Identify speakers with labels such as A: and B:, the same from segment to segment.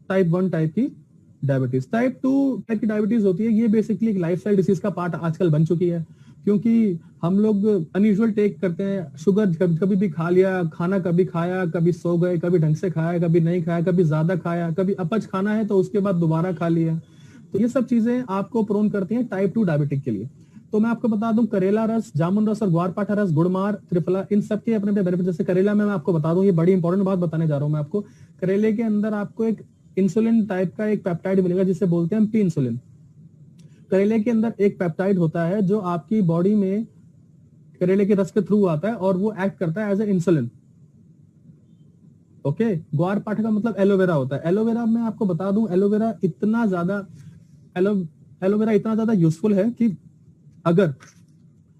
A: Type 1 type की diabetes. Type 2 type की diabetes होती है, ये बेसिकली एक लाइफस्टाइल डिसीज का पार्ट आजकल बन चुकी है, क्योंकि हम लोग अनयूजुअल टेक करते हैं। शुगर कभी भी खा लिया, खाना कभी खाया, कभी सो गए, कभी ढंग से खाया, कभी नहीं खाया, कभी ज्यादा खाया, कभी अपच खाना है तो उसके बाद दोबारा खा लिया। तो ये सब चीजें आपको प्रोन करती हैं टाइप 2 डायबिटिक के लिए। तो मैं आपको बता दूं, करेला रस, जामुन रस और ग्वारपाठा रस, गुड़मार, त्रिफला, इन सब के अपने अपने बेनिफिट। जैसे करेला में मैं आपको बता दूं, ये बड़ी इंपॉर्टेंट बात बताने जा रहा हूं मैं आपको। करेले के अंदर आपको एक इंसुलिन टाइप का एक पेप्टाइड मिलेगा जिसे बोलते हैं पी इंसुलिन। करेले के अंदर एक पेप्टाइड होता है जो आपकी बॉडी में करेले के रस के थ्रू आता है और वो एक्ट करता है एज ए इंसुलिन। ओके, ग्वारपाठा का मतलब एलोवेरा होता है। एलोवेरा में आपको बता दूं, एलोवेरा इतना ज्यादा एलोवेरा इतना ज्यादा यूजफुल है कि अगर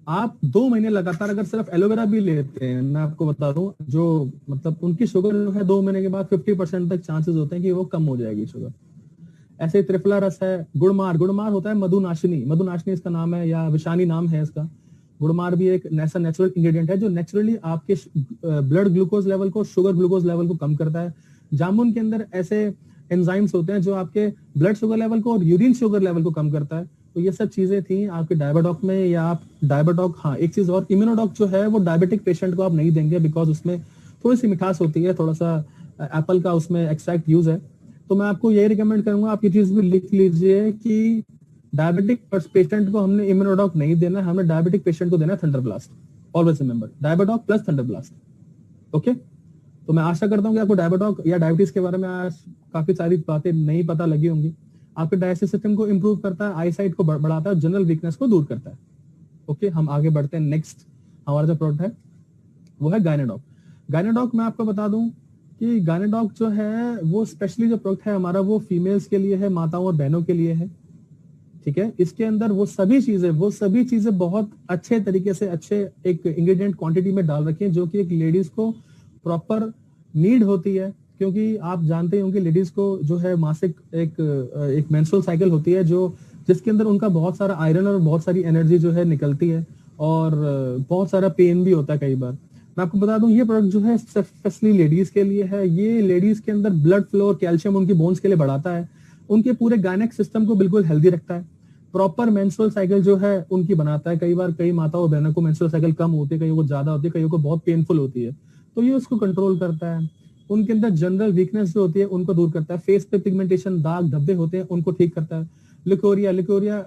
A: आप 2 महीने लगातार अगर सिर्फ एलोवेरा भी लेते हैं, मैं आपको बता दूं, जो मतलब उनकी शुगर जो है 2 महीने के बाद 50% तक चांसेस होते हैं कि वो कम हो जाएगी शुगर। ऐसे ही त्रिफला रस है। गुड़मार, गुड़मार होता है मधुनाशिनी, मधुनाशिनी इसका नाम है या विषानी नाम है इसका। गुड़मार भी एक ऐसा नेचुरल इंग्रेडिएंट है जो नेचुरली आपके ब्लड ग्लूकोज लेवल को, शुगर ग्लूकोज लेवल को कम करता है। जामुन के अंदर ऐसे एंजाइम्स होते हैं जो आपके ब्लड शुगर लेवल को और यूरिन शुगर लेवल को कम करता है। तो ये सब चीजें थी आपके डायबाडॉक में, या आप डायबाडॉक, हाँ एक चीज और, इम्यूनोडॉक जो है वो डायबिटिक पेशेंट को आप नहीं देंगे, बिकॉज उसमें थोड़ी सी मिठास होती है, थोड़ा सा एप्पल का उसमें एक्सट्रैक्ट यूज है। तो मैं आपको यही रिकमेंड करूंगा, आप ये चीज भी लिख लीजिए कि डायबिटिक पेशेंट को हमने इम्यूनोडॉक नहीं देना, हमें डायबिटिक पेशेंट को देना है थंडरब्लास्ट। ऑलवेज रिमेंबर, डायबाडॉक प्लस थंडरब्लास्ट। ओके, तो मैं आशा करता हूँ कि आपको डायबिटॉक या डायबिटीज के बारे में आज काफी सारी बातें नहीं पता लगी होंगी। आपके डाइजेस्टिव सिस्टम को इंप्रूव करता है, आई साइट को बढ़ाता है, जनरल वीकनेस को दूर करता है। ओके, हम आगे बढ़ते हैं। नेक्स्ट हमारा जो प्रोडक्ट है वो है गायनेडॉक। गायनेडॉक मैं आपको बता दूं कि गायनेडॉक जो है वो स्पेशली जो प्रोडक्ट है हमारा, वो फीमेल्स के लिए है, माताओं और बहनों के लिए है। ठीक है, इसके अंदर वो सभी चीजें बहुत अच्छे तरीके से, अच्छे एक इंग्रेडिएंट क्वांटिटी में डाल रखी हैं जो कि एक लेडीज को प्रॉपर नीड होती है। क्योंकि आप जानते होंगे लेडीज को जो है मासिक एक मेंस्ट्रुअल साइकिल होती है, जो जिसके अंदर उनका बहुत सारा आयरन और बहुत सारी एनर्जी जो है निकलती है, और बहुत सारा पेन भी होता है कई बार। मैं आपको बता दूं, ये प्रोडक्ट जो है स्पेशली लेडीज के लिए है। ये लेडीज के अंदर ब्लड फ्लो और कैल्शियम उनकी बोन्स के लिए बढ़ाता है, उनके पूरे गायनेक सिस्टम को बिल्कुल हेल्दी रखता है, प्रॉपर मेंस्ट्रुअल साइकिल जो है उनकी बनाता है। कई बार कई माताओं बहनों को मेंस्ट्रुअल साइकिल कम होती है, कईयों को ज्यादा होती है, कईयों को बहुत पेनफुल होती है, तो ये उसको कंट्रोल करता है। उनके अंदर जनरल वीकनेस जो होती है उनको दूर करता है। फेस पे पिगमेंटेशन, दाग धब्बे होते हैं, उनको ठीक करता है। लिकोरिया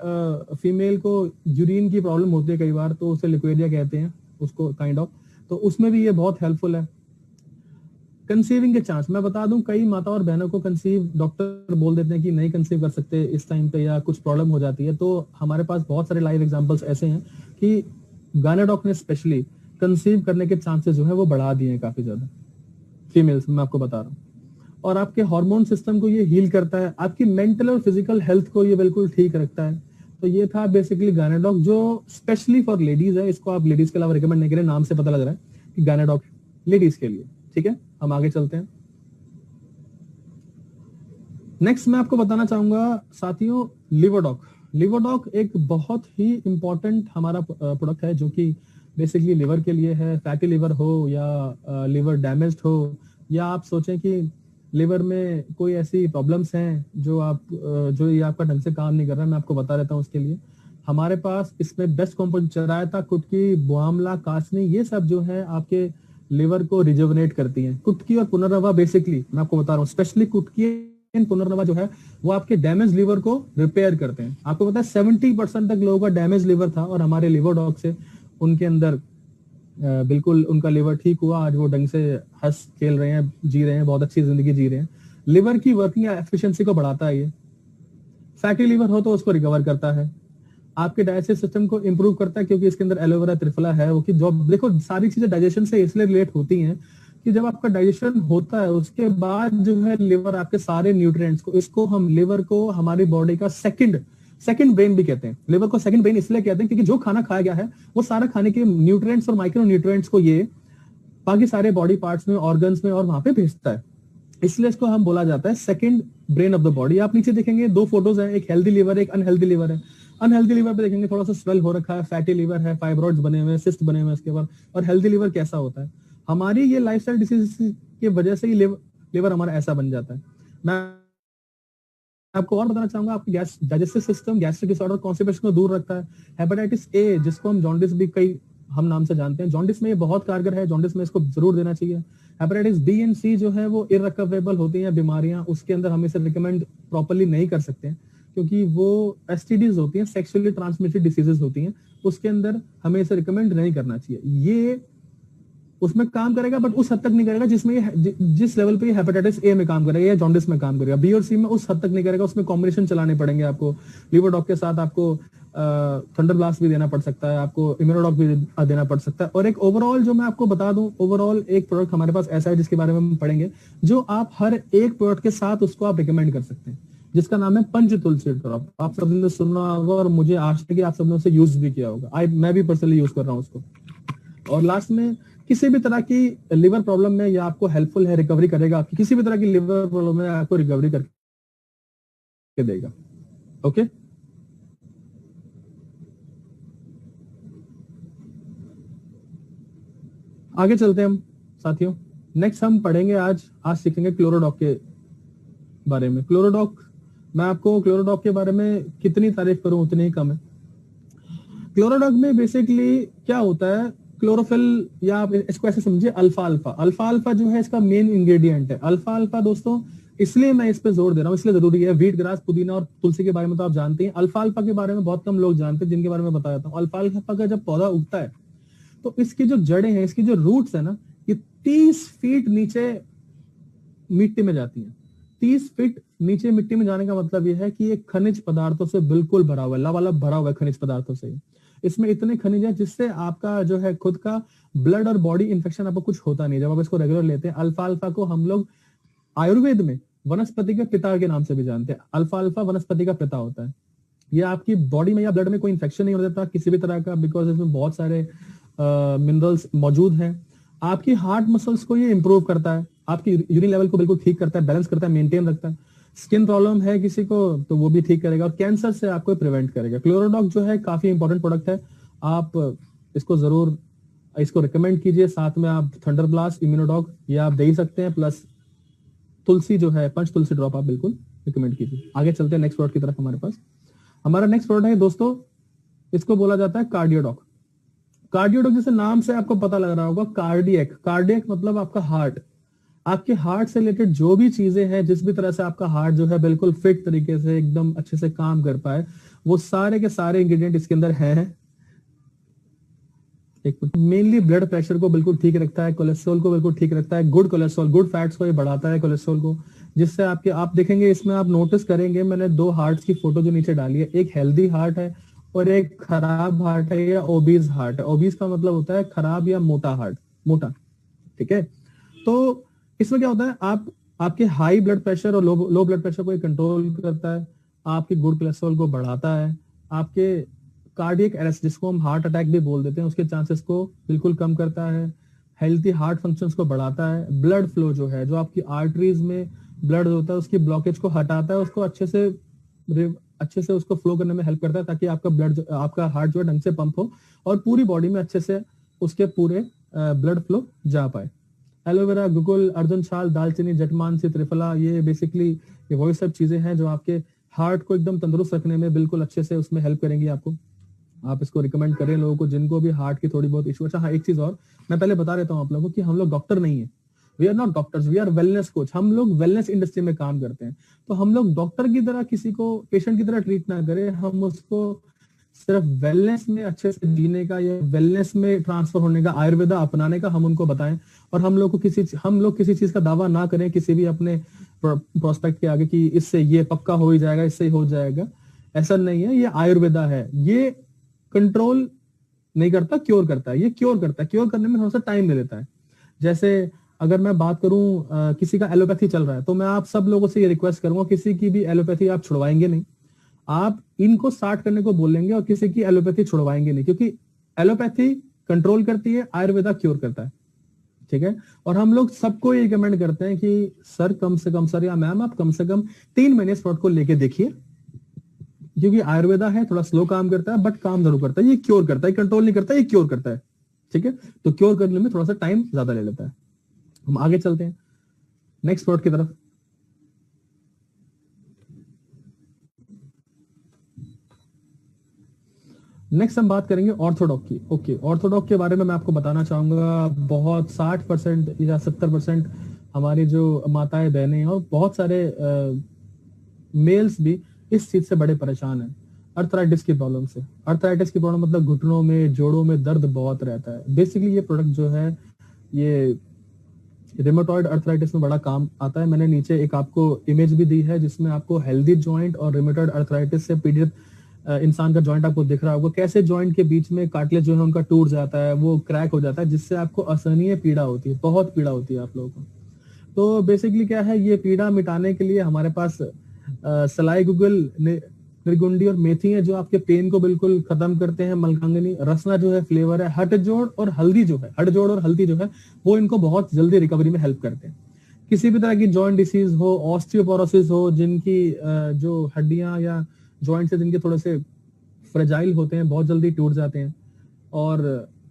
A: फीमेल को यूरिन की प्रॉब्लम होती है कई बार, तो उसे लिकोरिया कहते हैं उसको, काइंड ऑफ, तो उसमें भी ये बहुत हेल्पफुल है। कंसीविंग के चांस मैं बता दूं, कई माता और बहनों को कंसीव डॉक्टर बोल देते हैं कि नहीं कंसीव कर सकते इस टाइम पे, या कुछ प्रॉब्लम हो जाती है। तो हमारे पास बहुत सारे लाइव एग्जांपल्स ऐसे हैं कि गायनेडॉक ने स्पेशली कंसीव करने के चांसेस जो है वो बढ़ा दिए हैं काफी ज्यादा फीमेल्स में, मैं आपको बता रहा हूँ। और आपके हार्मोन सिस्टम को ये हील करता है, आपकी मेंटल और फिजिकल हेल्थ को ये बिल्कुल ठीक रखता है। तो ये था बेसिकली गायनेडॉक, जो स्पेशली फॉर लेडीज है। इसको आप लेडीज के अलावा रिकमेंड नहीं करें, नाम से पता लग रहा है कि गायनेडॉक लेडीज के लिए। ठीक है, हम आगे चलते हैं। नेक्स्ट मैं आपको बताना चाहूंगा साथियों, लिवरडॉक। लिवरडॉक एक बहुत ही इंपॉर्टेंट हमारा प्रोडक्ट है, जो कि बेसिकली लिवर के लिए है। फैटी लिवर हो या लिवर डैमेज्ड हो, या आप सोचें कि लिवर में कोई ऐसी प्रॉब्लम्स हैं जो ये आपका ढंग से काम नहीं कर रहा है, मैं आपको बता देता हूँ उसके लिए। हमारे पास इसमें बेस्ट कंपाउंड चरायता, कुटकी, बुआमला, कासनी, ये सब जो है आपके लिवर को रिजुवनेट करती हैं। कुटकी और पुनर्नवा, बेसिकली मैं आपको बता रहा हूँ, स्पेशली कुटकी एंड पुनर्नवा जो है वो आपके डैमेज लिवर को रिपेयर करते हैं। आपको पता है 70% तक लोगों का डैमेज लिवर था, और हमारे लिवर डॉग से उनके अंदर बिल्कुल उनका लिवर ठीक हुआ। आज वो ढंग से हंस खेल रहे हैं, जी रहे हैं, बहुत अच्छी जिंदगी जी रहे हैं। लिवर की वर्किंग एफिशिएंसी को बढ़ाता है ये। फैटी लिवर हो तो उसको रिकवर करता है। आपके डाइजेस्टिव सिस्टम को इंप्रूव करता है, क्योंकि इसके अंदर एलोवेरा, त्रिफला है। वो कि जो देखो सारी चीजें डाइजेशन से इसलिए रिलेट होती हैं कि जब आपका डाइजेशन होता है उसके बाद जो है लिवर आपके सारे न्यूट्रिएंट्स को, इसको हम लिवर को हमारी बॉडी का सेकंड ब्रेन भी कहते हैं। लिवर को सेकंड ब्रेन इसलिए कहते हैं क्योंकि जो खाना खाया गया है वो सारा खाने के न्यूट्रिएंट्स और माइक्रो न्यूट्रिएंट्स को ये बाकी सारे बॉडी पार्ट्स में, ऑर्गन्स में और वहां पे भेजता है। इसलिए इसको हम बोला जाता है second brain of the body. आप नीचे देखेंगे 2 फोटोज हैं, एक हेल्दी लिवर है, एक अनहेल्दी लिवर है। अनहेल्दी लिवर पे देखेंगे थोड़ा सा स्वेल हो रखा है, फैटी लिवर है, फाइब्रॉइड्स बने हुए हैं, सिस्ट बने हुए हैं इसके बाद। और हेल्दी लिवर कैसा होता है, हमारी ये लाइफस्टाइल डिसीज की वजह से ही लिवर हमारा ऐसा बन जाता है। मैं आपको और बताना चाहूंगा, आपकी gas digestive system, gastric disorder, constipation को दूर रखता है। हेपेटाइटिस ए, जिसको हम जॉन्डिस भी कई हम नाम से जानते हैं, जॉन्डिस में ये बहुत कारगर है, जॉन्डिस में इसको जरूर देना चाहिए। हेपेटाइटिस बी एंड सी जो है वो इररिकवरेबल होती हैं बीमारियां, उसके अंदर हम इसे रिकमेंड प्रॉपरली नहीं कर सकते हैं, क्योंकि वो एसटीडीज होती हैं, सेक्सुअली ट्रांसमिटेड डिसीजेज होती हैं, उसके अंदर हमें इसे रिकमेंड नहीं करना चाहिए। ये उसमें काम करेगा बट उस हद तक नहीं करेगा जिसमें जिस लेवल पे ये हेपेटाइटिस ए में काम करेगा या जॉन्डिस में काम करेगा। बी और सी में उस हद तक नहीं करेगा, उसमें कॉम्बिनेशन चलाने पड़ेंगे आपको। लीवरडॉक के साथ आपको थंडर ब्लास्ट भी देना पड़ सकता है, आपको इम्यूनोडॉक भी देना पड़ सकता है। और एक ओवरऑल जो मैं आपको बता दूं, ओवरऑल एक प्रोडक्ट हमारे पास ऐसा है जिसके बारे में हम पढ़ेंगे, जो आप हर एक प्रोडक्ट के साथ उसको आप रिकमेंड कर सकते हैं, जिसका नाम है पंच तुलसी ड्रॉप। आप सबने सुना होगा और मुझे आशा है कि आप सबने उसे यूज भी किया होगा। मैं भी पर्सनली यूज कर रहा हूँ उसको। और लास्ट में किसी भी तरह की लिवर प्रॉब्लम में या आपको हेल्पफुल है, रिकवरी करेगा आपकी किसी भी तरह की लिवर प्रॉब्लम में, आपको रिकवरी करके देगा। ओके, आगे चलते हैं हम साथियों। नेक्स्ट हम पढ़ेंगे आज सीखेंगे क्लोरोडॉक के बारे में। क्लोरोडॉक, मैं आपको क्लोरोडॉक के बारे में कितनी तारीफ करूं उतनी ही कम है। क्लोरोडॉक में बेसिकली क्या होता है, क्लोरोफिल, या आप इसको ऐसे समझिए, अल्फा अल्फा अल्फा अल्फा जो है इसका मेन इंग्रेडिएंट है। अल्फा अल्फा दोस्तों, इसलिए मैं इस पे जोर दे रहा हूँ, इसलिए जरूरी है। वीट ग्रास, पुदीना और तुलसी के बारे में तो आप जानते हैं। अल्फा अल्फा के बारे में बहुत कम लोग जानते हैं, जिनके बारे में बता देता हूँ। अल्फा अल्फा का जब पौधा उगता है तो इसकी जो जड़ें हैं, इसकी जो रूट्स है ना, ये 30 फीट नीचे मिट्टी में जाती हैं। 30 फीट नीचे मिट्टी में जाने का मतलब यह है कि ये खनिज पदार्थों से बिल्कुल भरा हुआ है, लबालब भरा हुआ है खनिज पदार्थों से। इसमें इतने खनिज है जिससे आपका जो है खुद का ब्लड और बॉडी इंफेक्शन आपको कुछ होता नहीं जब आप इसको रेगुलर लेते हैं। अल्फा अल्फा को हम लोग आयुर्वेद में वनस्पति के पिता के नाम से भी जानते हैं। अल्फा अल्फा वनस्पति का पिता होता है। ये आपकी बॉडी में या ब्लड में कोई इंफेक्शन नहीं होने देता किसी भी तरह का, बिकॉज इसमें बहुत सारे मिनरल्स मौजूद हैं। आपकी हार्ट मसल्स को ये इंप्रूव करता है, आपकी यूरिन लेवल को बिल्कुल ठीक करता है, बैलेंस करता है, मेंटेन रखता है। स्किन प्रॉब्लम है किसी को तो वो भी ठीक करेगा, और कैंसर से आपको प्रिवेंट करेगा। क्लोरोडॉक जो है काफी इंपॉर्टेंट प्रोडक्ट है, आप इसको जरूर इसको रिकमेंड कीजिए। साथ में आप थंडर ब्लास्ट, इम्यूनोडॉक ये आप दे ही सकते हैं, प्लस तुलसी जो है, पंच तुलसी ड्रॉप आप बिल्कुल रिकमेंड कीजिए। आगे चलते हैं नेक्स्ट प्रोडक्ट की तरफ। हमारे पास हमारा नेक्स्ट प्रोडक्ट है दोस्तों, इसको बोला जाता है कार्डियोडॉक। कार्डियोडॉक जैसे नाम से आपको पता लग रहा होगा, कार्डियक, कार्डियक मतलब आपका हार्ट। आपके हार्ट से रिलेटेड जो भी चीजें हैं, जिस भी तरह से आपका हार्ट जो है बिल्कुल फिट तरीके से एकदम अच्छे से काम कर पाए, वो सारे के सारे इंग्रेडिएंट इसके अंदर हैं। मेनली ब्लड प्रेशर को बिल्कुल ठीक रखता है, कोलेस्ट्रॉल को बिल्कुल ठीक रखता है, गुड कोलेस्ट्रॉल, गुड फैट्स को ये बढ़ाता है, कोलेस्ट्रॉल को, जिससे आपके आप देखेंगे इसमें आप नोटिस करेंगे, मैंने 2 हार्ट्स की फोटो जो नीचे डाली है, एक हेल्दी हार्ट है और एक खराब हार्ट है या ओबीज हार्ट है। ओबीज का मतलब होता है खराब या मोटा हार्ट, मोटा, ठीक है। तो इसमें क्या होता है, आपके हाई ब्लड प्रेशर और लो ब्लड प्रेशर को कंट्रोल करता है, आपके गुड कोलेस्ट्रॉल को बढ़ाता है, आपके कार्डियक अरेस्ट जिसको हम हार्ट अटैक भी बोल देते हैं उसके चांसेस को बिल्कुल कम करता है, हेल्थी हार्ट फंक्शंस को बढ़ाता है, ब्लड फ्लो जो है, जो आपकी आर्टरीज में ब्लड होता है उसकी ब्लॉकेज को हटाता है, उसको अच्छे से उसको फ्लो करने में हेल्प करता है, ताकि आपका ब्लड, आपका हार्ट जो है ढंग से पंप हो और पूरी बॉडी में अच्छे से उसके पूरे ब्लड फ्लो जा पाए। एलोवेरा, गुगुल, अर्जुन छाल, दालचीनी, जटमानसी, त्रिफला, ये बेसिकली ये वही सब चीजें हैं जो आपके हार्ट को एकदम तंदुरुस्त रखने में बिल्कुल अच्छे से उसमें हेल्प करेंगी आपको। आप इसको रिकमेंड करें लोगों को जिनको भी हार्ट की थोड़ी बहुत इशू। अच्छा हाँ, एक चीज और मैं पहले बता देता हूँ आप लोगों को कि हम लोग डॉक्टर नहीं है, we are not doctors, we are wellness coach. हम लोग वेलनेस इंडस्ट्री में काम करते हैं, तो हम लोग डॉक्टर की तरह किसी को पेशेंट की तरह ट्रीट ना करें, हम उसको सिर्फ वेलनेस में अच्छे से जीने का या वेलनेस में ट्रांसफर होने का, आयुर्वेदा अपनाने का हम उनको बताएं। और हम लोग किसी चीज का दावा ना करें किसी भी अपने प्रोस्पेक्ट के आगे कि इससे ये पक्का हो ही जाएगा, इससे हो जाएगा। ऐसा नहीं है, ये आयुर्वेदा है, ये कंट्रोल नहीं करता, क्योर करता है। ये क्योर करता है, क्योर करने में थोड़ा सा टाइम ले लेता है। जैसे अगर मैं बात करूं किसी का एलोपैथी चल रहा है, तो मैं आप सब लोगों से ये रिक्वेस्ट करूंगा, किसी की भी एलोपैथी आप छुड़वाएंगे नहीं, आप इनको स्टार्ट करने को बोलेंगे और किसी की एलोपैथी छुड़वाएंगे नहीं, क्योंकि एलोपैथी कंट्रोल करती है, आयुर्वेदा क्योर करता है, ठीक है। और हम लोग सबको ये रिकमेंड करते हैं कि सर कम से कम, सर या मैम आप कम से कम 3 महीने इस प्रोडक्ट को लेके देखिए, क्योंकि आयुर्वेदा है, थोड़ा स्लो काम करता है बट काम जरूर करता है। ये क्योर करता है, कंट्रोल नहीं करता, ये क्योर करता है, ठीक है। तो क्योर करने में थोड़ा सा टाइम ज्यादा ले लेता है। हम आगे चलते हैं नेक्स्ट प्रोडक्ट की तरफ। नेक्स्ट हम बात करेंगे ऑर्थोडॉक की। ओके, ऑर्थोडॉक के बारे में मैं आपको बताना चाहूंगा, बहुत 60% या 70% हमारी जो माताएं बहनें हैं और बहुत सारे मेल्स भी इस चीज से बड़े परेशान हैं, अर्थराइटिस की प्रॉब्लम से। अर्थराइटिस की प्रॉब्लम मतलब घुटनों में, जोड़ों में दर्द बहुत रहता है। बेसिकली ये प्रोडक्ट जो है ये रिमेटॉइड अर्थराइटिस में बड़ा काम आता है। मैंने नीचे एक आपको इमेज भी दी है जिसमें आपको हेल्दी जॉइंट और रिमेटॉइड अर्थराइटिस से पीड़ित इंसान का जॉइंट आपको दिख रहा होगा, कैसे जॉइंट के बीच में कार्टिलेज जो है उनका टूट जाता है, वो क्रैक हो जाता है, जिससे आपको असहनीय पीड़ा होती है, बहुत पीड़ा होती है आप लोगों को। तो बेसिकली क्या है, ये पीड़ा मिटाने के लिए हमारे पास सलाई गुगल, निर्गुंडी और मेथी है जो आपके पेन को बिल्कुल खत्म करते हैं। मलकांगनी, रसना जो है फ्लेवर है, हट जोड़ और हल्दी जो है, हट जोड़ और हल्दी जो है वो इनको बहुत जल्दी रिकवरी में हेल्प करते हैं। किसी भी तरह की जॉइंट डिसीज हो, ऑस्टियोपोरोसिस हो, जिनकी जो हड्डियां या जॉइंट से जिनके थोड़े से फ्रेजाइल होते हैं, बहुत जल्दी टूट जाते हैं, और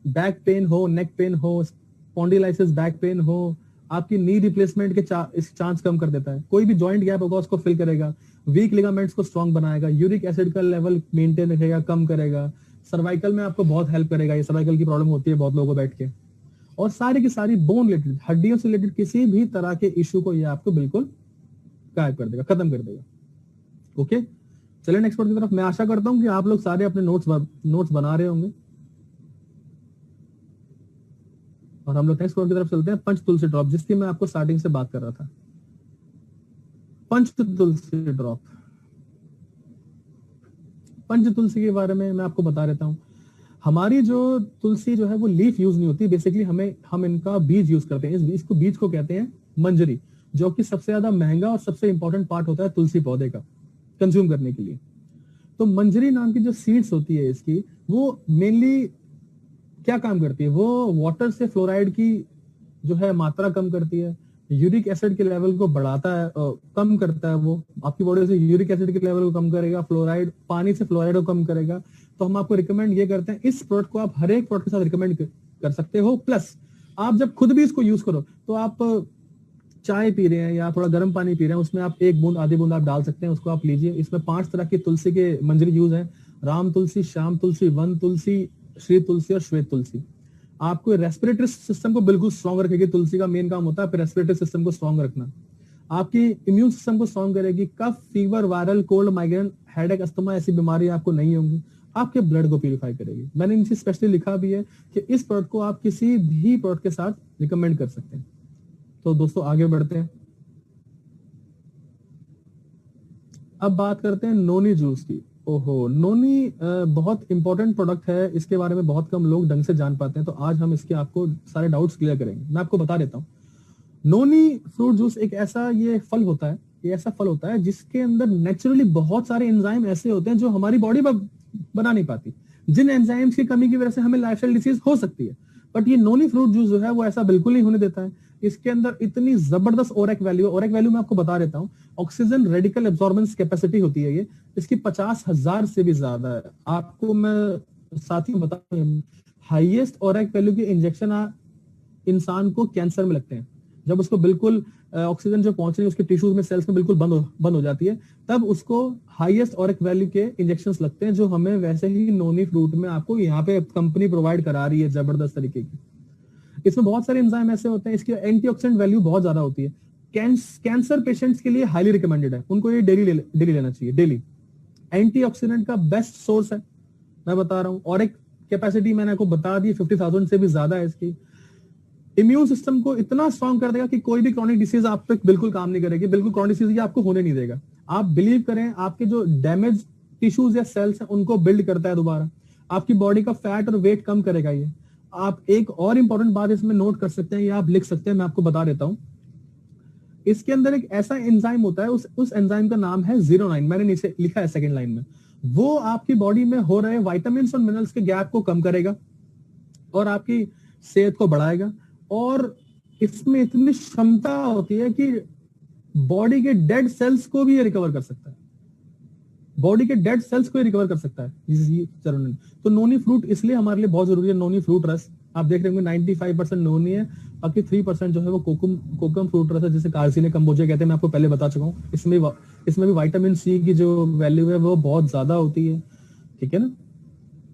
A: बैक पेन हो, नेक पेन हो, स्पॉन्डिलाइसिस बैक पेन हो, आपकी नी रिप्लेसमेंट के इस चांस कम कर देता है। कोई भी जॉइंट गैप होगा उसको फिल करेगा, वीक लिगामेंट्स को स्ट्रॉन्ग बनाएगा, यूरिक एसिड का लेवल मेंटेन रखेगा, कम करेगा, सर्वाइकल में आपको बहुत हेल्प करेगा। ये सर्वाइकल की प्रॉब्लम होती है बहुत लोगों को बैठ के, और सारी की सारी बोन रिलेटेड, हड्डियों से रिलेटेड किसी भी तरह के इश्यू को ये आपको बिल्कुल गायब कर देगा, खत्म कर देगा। ओके, चलिए नेक्स्ट पॉइंट की तरफ। मैं आशा करता हूं कि आप लोग सारे अपने नोट्स बना रहे होंगे, और हम लोग नेक्स्ट पॉइंट की तरफ चलते हैं। पंच तुलसी ड्रॉप, जिसकी मैं आपको स्टार्टिंग से बात कर रहा था। पंच तुलसी ड्रॉप, पंच तुलसी के बारे में मैं आपको बता देता हूं। हमारी जो तुलसी जो है वो लीफ यूज नहीं होती, बेसिकली हम इनका बीज यूज करते हैं। इसको बीज को कहते हैं मंजरी, जो कि सबसे ज्यादा महंगा और सबसे इंपॉर्टेंट पार्ट होता है तुलसी पौधे का कंज्यूम करने के लिए। तो मंजरी नाम की जो सीड्स होती है इसकी, वो मेनली क्या काम करती है, वो वाटर से फ्लोराइड की जो है मात्रा कम करती है, यूरिक एसिड के लेवल को बढ़ाता है, कम करता है। वो आपकी बॉडी से यूरिक एसिड के लेवल को कम करेगा, फ्लोराइड, पानी से फ्लोराइड को कम करेगा। तो हम आपको रिकमेंड ये करते हैं, इस प्रोडक्ट को आप हर एक प्रोडक्ट के साथ रिकमेंड कर सकते हो। प्लस आप जब खुद भी इसको यूज करो तो आप चाय पी रहे हैं या थोड़ा गर्म पानी पी रहे हैं, उसमें आप 1 बूंद आधी बूंद आप डाल सकते हैं, उसको आप लीजिए। इसमें 5 तरह की तुलसी के मंजरी यूज है, राम तुलसी, श्याम तुलसी, वन तुलसी, श्री तुलसी और श्वेत तुलसी। आपको रेस्पिरेटरी सिस्टम को बिल्कुल स्ट्रॉन्ग रखेगी। तुलसी का मेन काम होता है रेस्पिरेटरी सिस्टम को स्ट्रॉन्ग रखना। आपकी इम्यून सिस्टम को स्ट्रॉन्ग करेगी। Cough, fever, viral, cold, migraine, headache, asthma ऐसी बीमारी आपको नहीं होंगी। आपके ब्लड को प्यूरिफाई करेगी। मैंने नीचे स्पेशली लिखा भी है कि इस प्रोडक्ट को आप किसी भी प्रोडक्ट के साथ रिकमेंड कर सकते हैं। तो दोस्तों आगे बढ़ते हैं, अब बात करते हैं नोनी जूस की। ओहो, नोनी बहुत इंपॉर्टेंट प्रोडक्ट है, इसके बारे में बहुत कम लोग ढंग से जान पाते हैं। तो आज हम इसके आपको सारे डाउट्स क्लियर करेंगे। मैं आपको बता देता हूँ, नोनी फ्रूट जूस एक ऐसा ये फल होता है, ये ऐसा फल होता है जिसके अंदर नेचुरली बहुत सारे एंजाइम ऐसे होते हैं जो हमारी बॉडी बना नहीं पाती, जिन एंजाइम्स की कमी की वजह से हमें लाइफस्टाइल डिसीज हो सकती है। बट ये नोनी फ्रूट जूस जो है वो ऐसा बिल्कुल नहीं होने देता है। इसके अंदर इतनी जबरदस्त ओरेक वैल्यू मैं आपको बता देता हूँ। ऑक्सीजन रेडिकल एब्जॉर्बेंस कैपेसिटी होती है ये, इसकी 50,000 से भी ज्यादा है। आपको मैं साथ ही बता, हाईएस्ट ओरेक वैल्यू के इंजेक्शन इंसान को कैंसर में लगते हैं। जब उसको बिल्कुल ऑक्सीजन जो पहुंच रही है उसके टिश्यूज में, सेल्स में बिल्कुल बंद हो जाती है, तब उसको हाईएस्ट ओरेक वैल्यू के इंजेक्शंस लगते हैं, जो हमें वैसे ही नोनी फ्रूट में आपको यहाँ पे कंपनी प्रोवाइड करा रही है जबरदस्त तरीके की। इसमें बहुत सारे एंजाइम ऐसे होते हैं, इसकी एंटीऑक्सीडेंट वैल्यू बहुत ज्यादा होती है। कैंसर पेशेंट्स के लिए हाईली रिकमेंडेड है, उनको ये डेली लेना चाहिए, डेली। एंटीऑक्सीडेंट का बेस्ट सोर्स है, मैं बता रहा हूँ। और एक कैपेसिटी मैंने आपको बता दी, 50,000 से भी ज्यादा है इसकी। इम्यून सिस्टम को इतना स्ट्रॉन्ग कर देगा कि कोई भी क्रॉनिक डिसीज आप पे बिल्कुल काम नहीं करेगी, बिल्कुल क्रॉनिक डिसीज आपको होने नहीं देगा। आप बिलीव करें, आपके जो डैमेज टिश्यूज या सेल्स हैं उनको बिल्ड करता है दोबारा। आपकी बॉडी का फैट और वेट कम करेगा ये। आप एक और इंपॉर्टेंट बात इसमें नोट कर सकते हैं या आप लिख सकते हैं, मैं आपको बता देता हूं। इसके अंदर एक ऐसा एंजाइम होता है, उस एंजाइम का नाम है 09, मैंने नीचे लिखा है सेकंड लाइन में। वो आपकी बॉडी में हो रहे वाइटामिन और मिनरल्स के गैप को कम करेगा और आपकी सेहत को बढ़ाएगा। और इसमें इतनी क्षमता होती है कि बॉडी के डेड सेल्स को भी ये रिकवर कर सकता है, बॉडी के डेड सेल्स को रिकवर कर सकता है। तो नोनी फ्रूट इसलिए हमारे लिए बहुत जरूरी है। नोनी फ्रूट रस आप देख रहे होंगे 95% नोनी है, बाकी 3% जो है वो कोकम फ्रूट रस है, जिसे कार्सिने कंबोजे कहते हैं। मैं आपको पहले बता चुका हूँ। इसमें भी विटामिन सी की जो वैल्यू है वो बहुत ज्यादा होती है, ठीक है ना।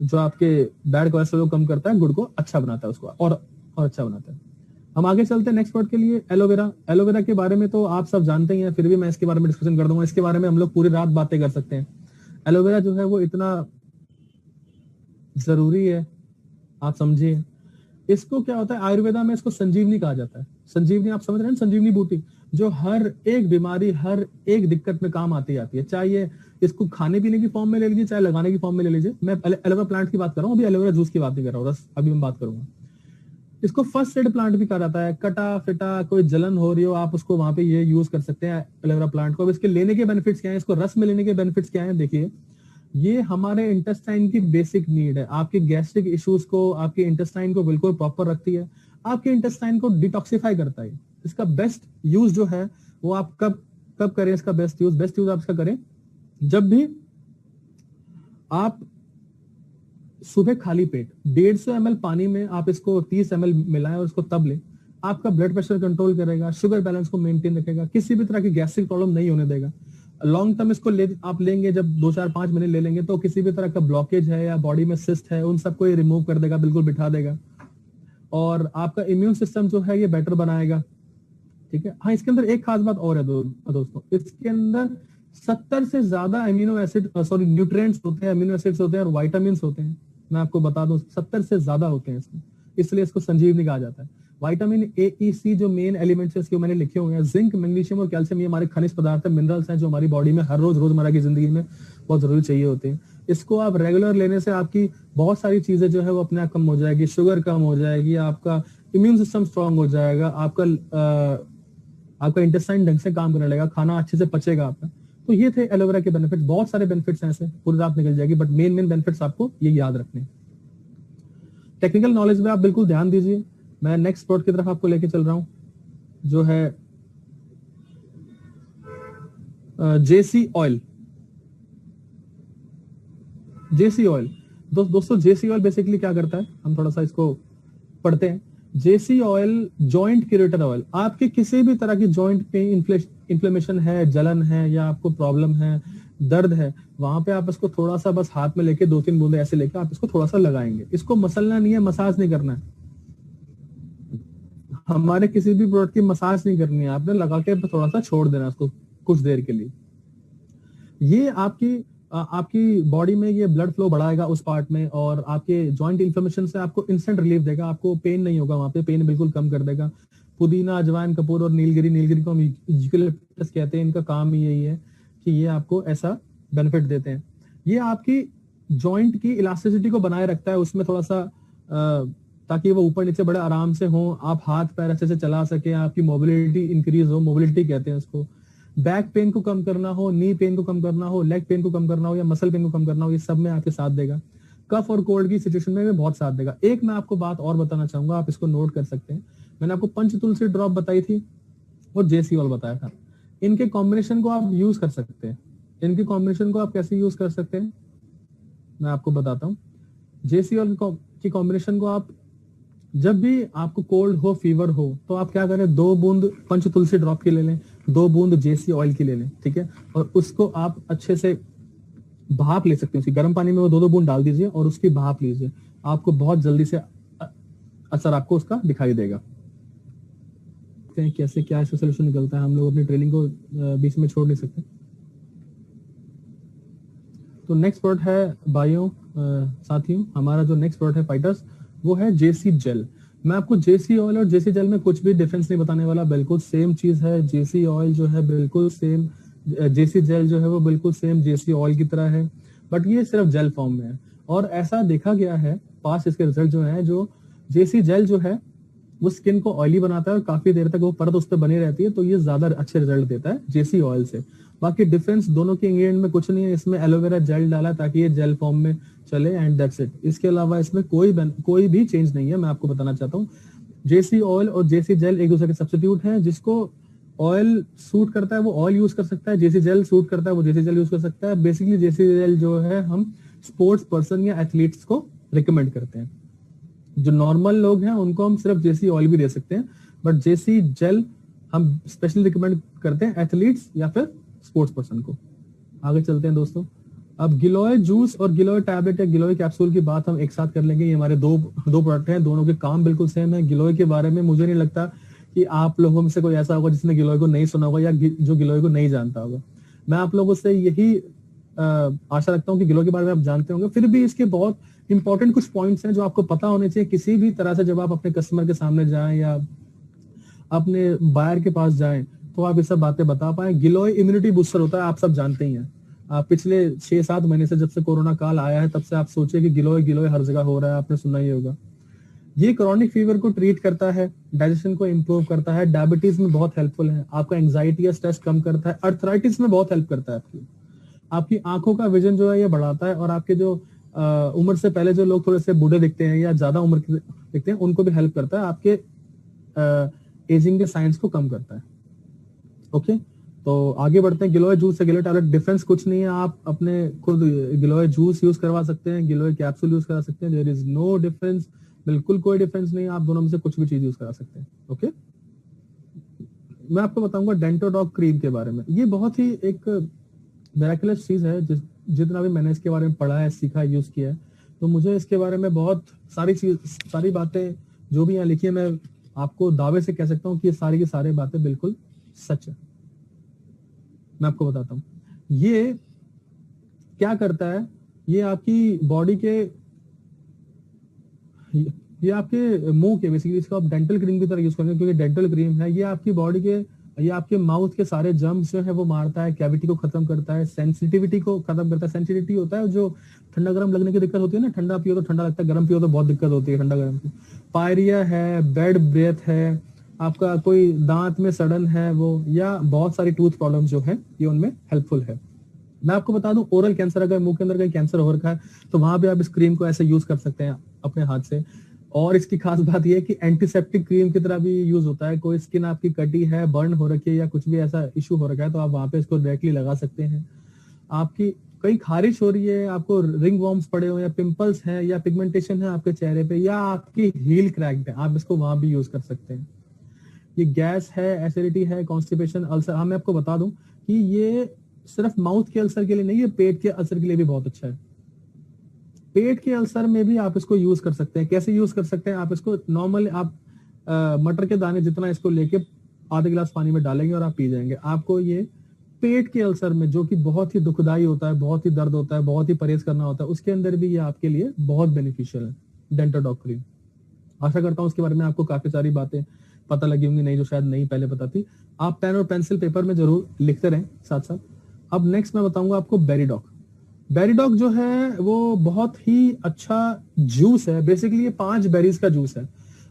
A: जो आपके बैड कोलेस्ट्रॉल को कम करता है, गुड को अच्छा बनाता है, उसको और अच्छा बनाता है। हम आगे चलते हैं नेक्स्ट वर्ड के लिए, एलोवेरा। एलोवेरा के बारे में तो आप सब जानते ही हैं, फिर भी मैं इसके बारे में डिस्कशन कर दूंगा। इसके बारे में हम लोग पूरी रात बातें कर सकते हैं। एलोवेरा जो है वो इतना जरूरी है, आप समझिए। इसको क्या होता है, आयुर्वेदा में इसको संजीवनी कहा जाता है। संजीवनी आप समझ रहे हैं, संजीवनी बूटी, जो हर एक बीमारी, हर एक दिक्कत में काम आती आती है। चाहे ये इसको खाने पीने की फॉर्म में ले लीजिए, चाहे लगाने की फॉर्म में ले लीजिए। मैं एलोवेरा प्लांट की बात कर रहा हूँ, अभी एलोवेरा जूस की बात नहीं कर रहा हूँ, बस अभी मैं बात करूंगा। इसको फर्स्ट एड प्लांट भी कहा जाता है। कटा फिटा कोई जलन हो रही हो, आप उसको वहां पे ये यूज कर सकते हैं एलोवेरा प्लांट को। अब इसके लेने के बेनिफिट्स क्या है, इसको रस में लेने के बेनिफिट्स क्या है, देखिए। ये हमारे इंटेस्टाइन की बेसिक नीड है। आपके गैस्ट्रिक इश्यूज को, आपके इंटेस्टाइन को बिल्कुल प्रॉपर रखती है, आपके इंटेस्टाइन को डिटॉक्सिफाई करता है। इसका बेस्ट यूज जो है वो आप कब कब करें, इसका बेस्ट यूज आप इसका करें जब भी आप सुबह खाली पेट 150 ml पानी में आप इसको 30 ml मिलाएं और उसको तब लें। आपका ब्लड प्रेशर कंट्रोल करेगा, शुगर बैलेंस को मेंटेन रखेगा, किसी भी तरह की गैस्ट्रिक प्रॉब्लम नहीं होने देगा। लॉन्ग टर्म इसको आप लेंगे, जब 2-4-5 महीने ले लेंगे तो किसी भी तरह का ब्लॉकेज है या बॉडी में सिस्ट है, उन सबको ये रिमूव कर देगा, बिल्कुल बिठा देगा। और आपका इम्यून सिस्टम जो है ये बेटर बनाएगा, ठीक है। हाँ, इसके अंदर एक खास बात और है दोस्तों, इसके अंदर 70 से ज्यादा अमीनो एसिड न्यूट्रिएंट्स होते हैं, अमीनो एसिड्स होते हैं और विटामिन होते हैं। मैं आपको बता दूं 70 से ज्यादा होते हैं इसमें, इसलिए इसको संजीवनी कहा जाता है। विटामिन ए, ई, सी जो मेन एलिमेंट्स है इसके मैंने लिखे हुए हैं। जिंक, मैग्नीशियम और कैल्शियम ये हमारे खनिज पदार्थ है, मिनरल्स हैं जो हमारी बॉडी में हर रोजमर्रा की जिंदगी में बहुत जरूरी चाहिए होते हैं। इसको आप रेगुलर लेने से आपकी बहुत सारी चीजें जो है वो अपने आप कम हो जाएगी। शुगर कम हो जाएगी, आपका इम्यून सिस्टम स्ट्रांग हो जाएगा, आपका इंटेस्टाइन ढंग से काम करने लगेगा, खाना अच्छे से पचेगा आपका। तो ये थे एलोवेरा के बेनिफिट्स। बहुत सारे बेनिफिट्स हैं, ऐसे पूरी रात निकल जाएगी, बट मेन बेनिफिट्स आपको ये याद रखने। टेक्निकल नॉलेज में आप बिल्कुल ध्यान दीजिए। मैं नेक्स्ट प्रोडक्ट की तरफ आपको लेके चल रहा हूं, जो है जेसी ऑयल। जेसी ऑयल दोस्तों, जेसी ऑयल बेसिकली क्या करता है, हम थोड़ा सा इसको पढ़ते हैं। जेसी ऑयल जॉइंट क्यूरेटर ऑयल। आपके किसी भी तरह की जॉइंट पे इन्फ्लेमेशन है, जलन है या आपको प्रॉब्लम है, दर्द है, वहां पे आप इसको थोड़ा सा बस हाथ में लेके 2-3 बूंदे ऐसे लेके आप इसको थोड़ा सा लगाएंगे। इसको मसलना नहीं है, मसाज नहीं करना है। हमारे किसी भी प्रोडक्ट की मसाज नहीं करनी है, आपने लगा के थोड़ा सा छोड़ देना उसको कुछ देर के लिए। ये आपकी बॉडी में ये ब्लड फ्लो बढ़ाएगा उस पार्ट में, और आपके जॉइंट इन्फ्लेमेशन से आपको इंस्टेंट रिलीफ देगा। आपको पेन नहीं होगा, वहां पे पेन बिल्कुल कम कर देगा। पुदीना, अजवाइन, कपूर और नीलगिरी को हम यूकेलिप्टस कहते हैं। इनका काम ही यही है कि ये आपको ऐसा बेनिफिट देते हैं। ये आपकी जॉइंट की इलास्टिसिटी को बनाए रखता है, उसमें थोड़ा सा ताकि वो ऊपर नीचे बड़े आराम से हो, आप हाथ पैर अच्छे से चला सके, आपकी मोबिलिटी इंक्रीज हो, मोबिलिटी कहते हैं उसको। बैक पेन को कम करना हो, नी पेन को कम करना हो, लेग पेन को कम करना हो या मसल पेन को कम करना हो, ये सब में आपके साथ देगा। कफ और कोल्ड की सिचुएशन में भी बहुत साथ देगा। एक मैं आपको बात और बताना चाहूंगा, आप इसको नोट कर सकते हैं। मैंने आपको पंच तुलसी ड्रॉप बताई थी और जेसी ऑयल बताया था। इनके कॉम्बिनेशन को आप यूज कर सकते हैं। इनके कॉम्बिनेशन को आप कैसे यूज कर सकते हैं मैं आपको बताता हूँ। जेसी ऑयल की कॉम्बिनेशन को आप जब भी आपको कोल्ड हो, फीवर हो, तो आप क्या करें, 2 बूंद पंच तुलसी ड्रॉप की ले लें, 2 बूंद जेसी ऑयल की ले लें, ठीक है। और उसको आप अच्छे से भाप ले सकते हैं। उसकी गर्म पानी में वो 2-2 बूंद डाल दीजिए और उसकी भाप लीजिए। आपको बहुत जल्दी से असर आपको उसका दिखाई देगा। कैसे क्या इसका सोल्यूशन निकलता है, हम लोग अपनी ट्रेनिंग को बीच में छोड़ नहीं सकते। तो नेक्स्ट प्रोडक्ट है भाइयों, साथियों, हमारा जो नेक्स्ट प्रोडक्ट है फाइटर्स, वो है जेसी जेल। मैं आपको जेसी ऑयल और जेसी जेल में कुछ भी डिफरेंस नहीं बताने वाला, बिल्कुल सेम चीज है। जेसी ऑयल जो है बिल्कुल सेम, जेसी जेल जो है वो बिल्कुल सेम जेसी ऑयल की तरह है, बट ये सिर्फ जेल फॉर्म में है। और ऐसा देखा गया है पास, इसके रिजल्ट जो है, जो जेसी जेल जो है वो स्किन को ऑयली बनाता है और काफी देर तक वो परत उस पर बनी रहती है, तो ये ज्यादा अच्छे रिजल्ट देता है जेसी ऑयल से। बाकी डिफरेंस दोनों के इंग्रेडिएंट में कुछ नहीं है। इसमें एलोवेरा जेल डाला ताकि ये जेल फॉर्म में चले, एंड दैट्स इट। इसके अलावा इसमें कोई भी चेंज नहीं है। मैं आपको बताना चाहता हूँ, जेसी ऑयल और जेसी जेल एक दूसरे के सब्स्टिट्यूट हैं। जिसको ऑयल सूट करता है वो ऑयल यूज कर सकता है, जेसी जेल सूट करता है वो जेसी जेल यूज कर सकता है। बेसिकली जेसी जेल जो है हम स्पोर्ट्स पर्सन या एथलीट्स को रिकमेंड करते हैं। जो नॉर्मल लोग हैं उनको हम सिर्फ जेसी ऑयल भी दे सकते हैं, बट जेसी जेल हम स्पेशली रिकमेंड करते हैं एथलीट्स या फिर स्पोर्ट्स पर्सन को। आगे चलते हैं दोस्तों। अब गिलोय जूस और गिलोय टैबलेट या गिलोय कैप्सूल की बात हम एक साथ कर लेंगे। ये हमारे दो दो प्रोडक्ट हैं, दोनों के काम बिल्कुल सेम है। गिलोय के बारे में मुझे नहीं लगता कि आप लोगों में से कोई ऐसा होगा जिसने गिलोय को नहीं सुना होगा या जो गिलोय को नहीं जानता होगा। मैं आप लोगों से यही आशा रखता हूँ कि गिलोय के बारे में आप जानते होंगे। फिर भी इसके बहुत इंपॉर्टेंट कुछ पॉइंट्स हैं जो आपको पता होने चाहिए किसी भी तरह से। जब आप अपने कस्टमर के सामने जाएं या अपने बायर के पास जाएं तो आप ये सब बातें बता पाए। गिलोय इम्यूनिटी बूस्टर होता है, आप सब जानते ही हैं। आप पिछले 6-7 महीने से, जब से कोरोना काल आया है, तब से आप सोचिए कि गिलोय गिलोय हर जगह हो रहा है, आपने सुना ही होगा। ये क्रॉनिक फीवर को ट्रीट करता है, डाइजेशन को इंप्रूव करता है, डायबिटीज में बहुत हेल्पफुल है, आपका एंग्जाइटी या स्ट्रेस कम करता है, अर्थराइटिस में बहुत हेल्प करता है आपकी आंखों का विजन जो है ये बढ़ाता है, और आपके जो उम्र से पहले जो लोग थोड़े से बूढ़े दिखते हैं या ज्यादा उम्र के दिखते हैं उनको भी हेल्प करता है, आपके एजिंग के साइंस को कम करता है। ओके, तो आगे बढ़ते हैं। गिलोय जूस से गिलोय टैबलेट डिफरेंस कुछ नहीं है। आप अपने खुद गिलोय जूस यूज करवा सकते हैं, गिलोय कैप्सूल यूज करा सकते हैं। देयर इज नो डिफरेंस, बिल्कुल कोई डिफरेंस नहीं है। आप दोनों में से कुछ भी चीज यूज करा सकते हैं। ओके, मैं आपको बताऊंगा डेंटोडॉग क्रीम के बारे में। ये बहुत ही एक मिरेकलस चीज है। जितना भी मैंने इसके बारे में पढ़ा है, सीखा, यूज किया है, तो मुझे इसके बारे में बहुत सारी बातें जो भी यहाँ लिखी है, मैं आपको दावे से कह सकता हूँ कि ये सारी की सारी बातें बिल्कुल सच है। मैं आपको बताता हूँ ये क्या करता है। ये आपकी बॉडी के, ये आपके मुंह के, बेसिकली इसको आप डेंटल क्रीम की तरह यूज करेंगे क्योंकि डेंटल क्रीम है। ये आपकी बॉडी के, ये आपके माउथ के सारे जर्म्स जो है वो मारता है, कैविटी को खत्म करता है, सेंसिटिविटी को खत्म करता है। सेंसिटिविटी होता है जो ठंडा गर्म लगने की दिक्कत होती है ना, ठंडा पियो तो ठंडा लगता है, गर्म पियो तो बहुत दिक्कत होती है ठंडा गर्म की। पायरिया है, बैड ब्रेथ है, आपका कोई दांत में सड़न है वो, या बहुत सारी टूथ प्रॉब्लम जो है ये उनमें हेल्पफुल है। मैं आपको बता दूं, ओरल कैंसर, अगर मुंह के अंदर कहीं कैंसर हो रखा है तो वहां पे आप इस क्रीम को ऐसे यूज कर सकते हैं अपने हाथ से। और इसकी खास बात यह है कि एंटीसेप्टिक क्रीम की तरह भी यूज होता है। कोई स्किन आपकी कटी है, बर्न हो रखी है या कुछ भी ऐसा इशू हो रखा है तो आप वहां पे इसको डायरेक्टली लगा सकते हैं। आपकी कहीं खारिश हो रही है, आपको रिंग वॉर्म्स पड़े हो, या पिंपल्स है, या पिगमेंटेशन है आपके चेहरे पे, या आपकी हील क्रैक्ड है, आप इसको वहां भी यूज कर सकते हैं। ये गैस है, एसिडिटी है, कॉन्स्टिपेशन, अल्सर, हाँ मैं आपको बता दूं कि ये सिर्फ माउथ के अल्सर के लिए नहीं, ये पेट के अल्सर के लिए भी बहुत अच्छा है। पेट के अल्सर में भी आप इसको यूज कर सकते हैं। कैसे यूज कर सकते हैं? आप इसको नॉर्मल, आप मटर के दाने जितना इसको लेके आधे गिलास पानी में डालेंगे और आप पी जाएंगे। आपको ये पेट के अल्सर में, जो कि बहुत ही दुखदाई होता है, बहुत ही दर्द होता है, बहुत ही परहेज करना होता है, उसके अंदर भी ये आपके लिए बहुत बेनिफिशियल है, डेंटोडॉग क्रीम। आशा करता हूँ उसके बारे में आपको काफी सारी बातें पता लगी होंगी, नहीं जो शायद नहीं पहले पता थी। आप पेन और पेंसिल पेपर में जरूर लिखते रहें साथ साथ। अब नेक्स्ट मैं बताऊंगा आपको बेरीडॉग। बेरीडॉग जो है वो बहुत ही अच्छा जूस है। बेसिकली ये 5 बेरीज का जूस है,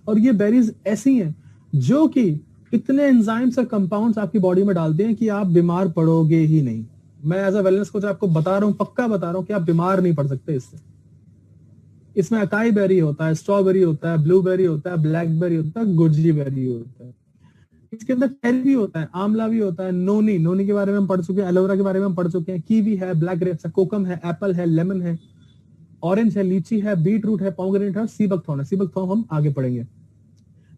A: और ये बेरीज ऐसी हैं जो कि इतने एंजाइम्स और कंपाउंड्स आपकी बॉडी में डालते हैं कि आप बीमार पड़ोगे ही नहीं। मैं एज अ वेलनेस कोच आपको बता रहा हूँ, पक्का बता रहा हूँ कि आप बीमार नहीं पड़ सकते इससे। इसमें अकाई बेरी होता है, स्ट्रॉबेरी होता है, ब्लूबेरी होता है, ब्लैकबेरी होता है, गुजी बेरी होता है। इसके अंदर चेरी भी होता है, आंवला भी होता है, नोनी, नोनी के बारे में हम पढ़ चुके हैं, एलोवेरा के बारे में हम पढ़ चुके हैं, कीवी है, ब्लैक ग्रेप्स है, कोकम है, एप्पल है, लेमन है, ऑरेंज है, लीची है, बीट रूट है, पोमेग्रेनेट है, सीबकथॉर्न है। सीबकथॉर्न हम आगे पढ़ेंगे।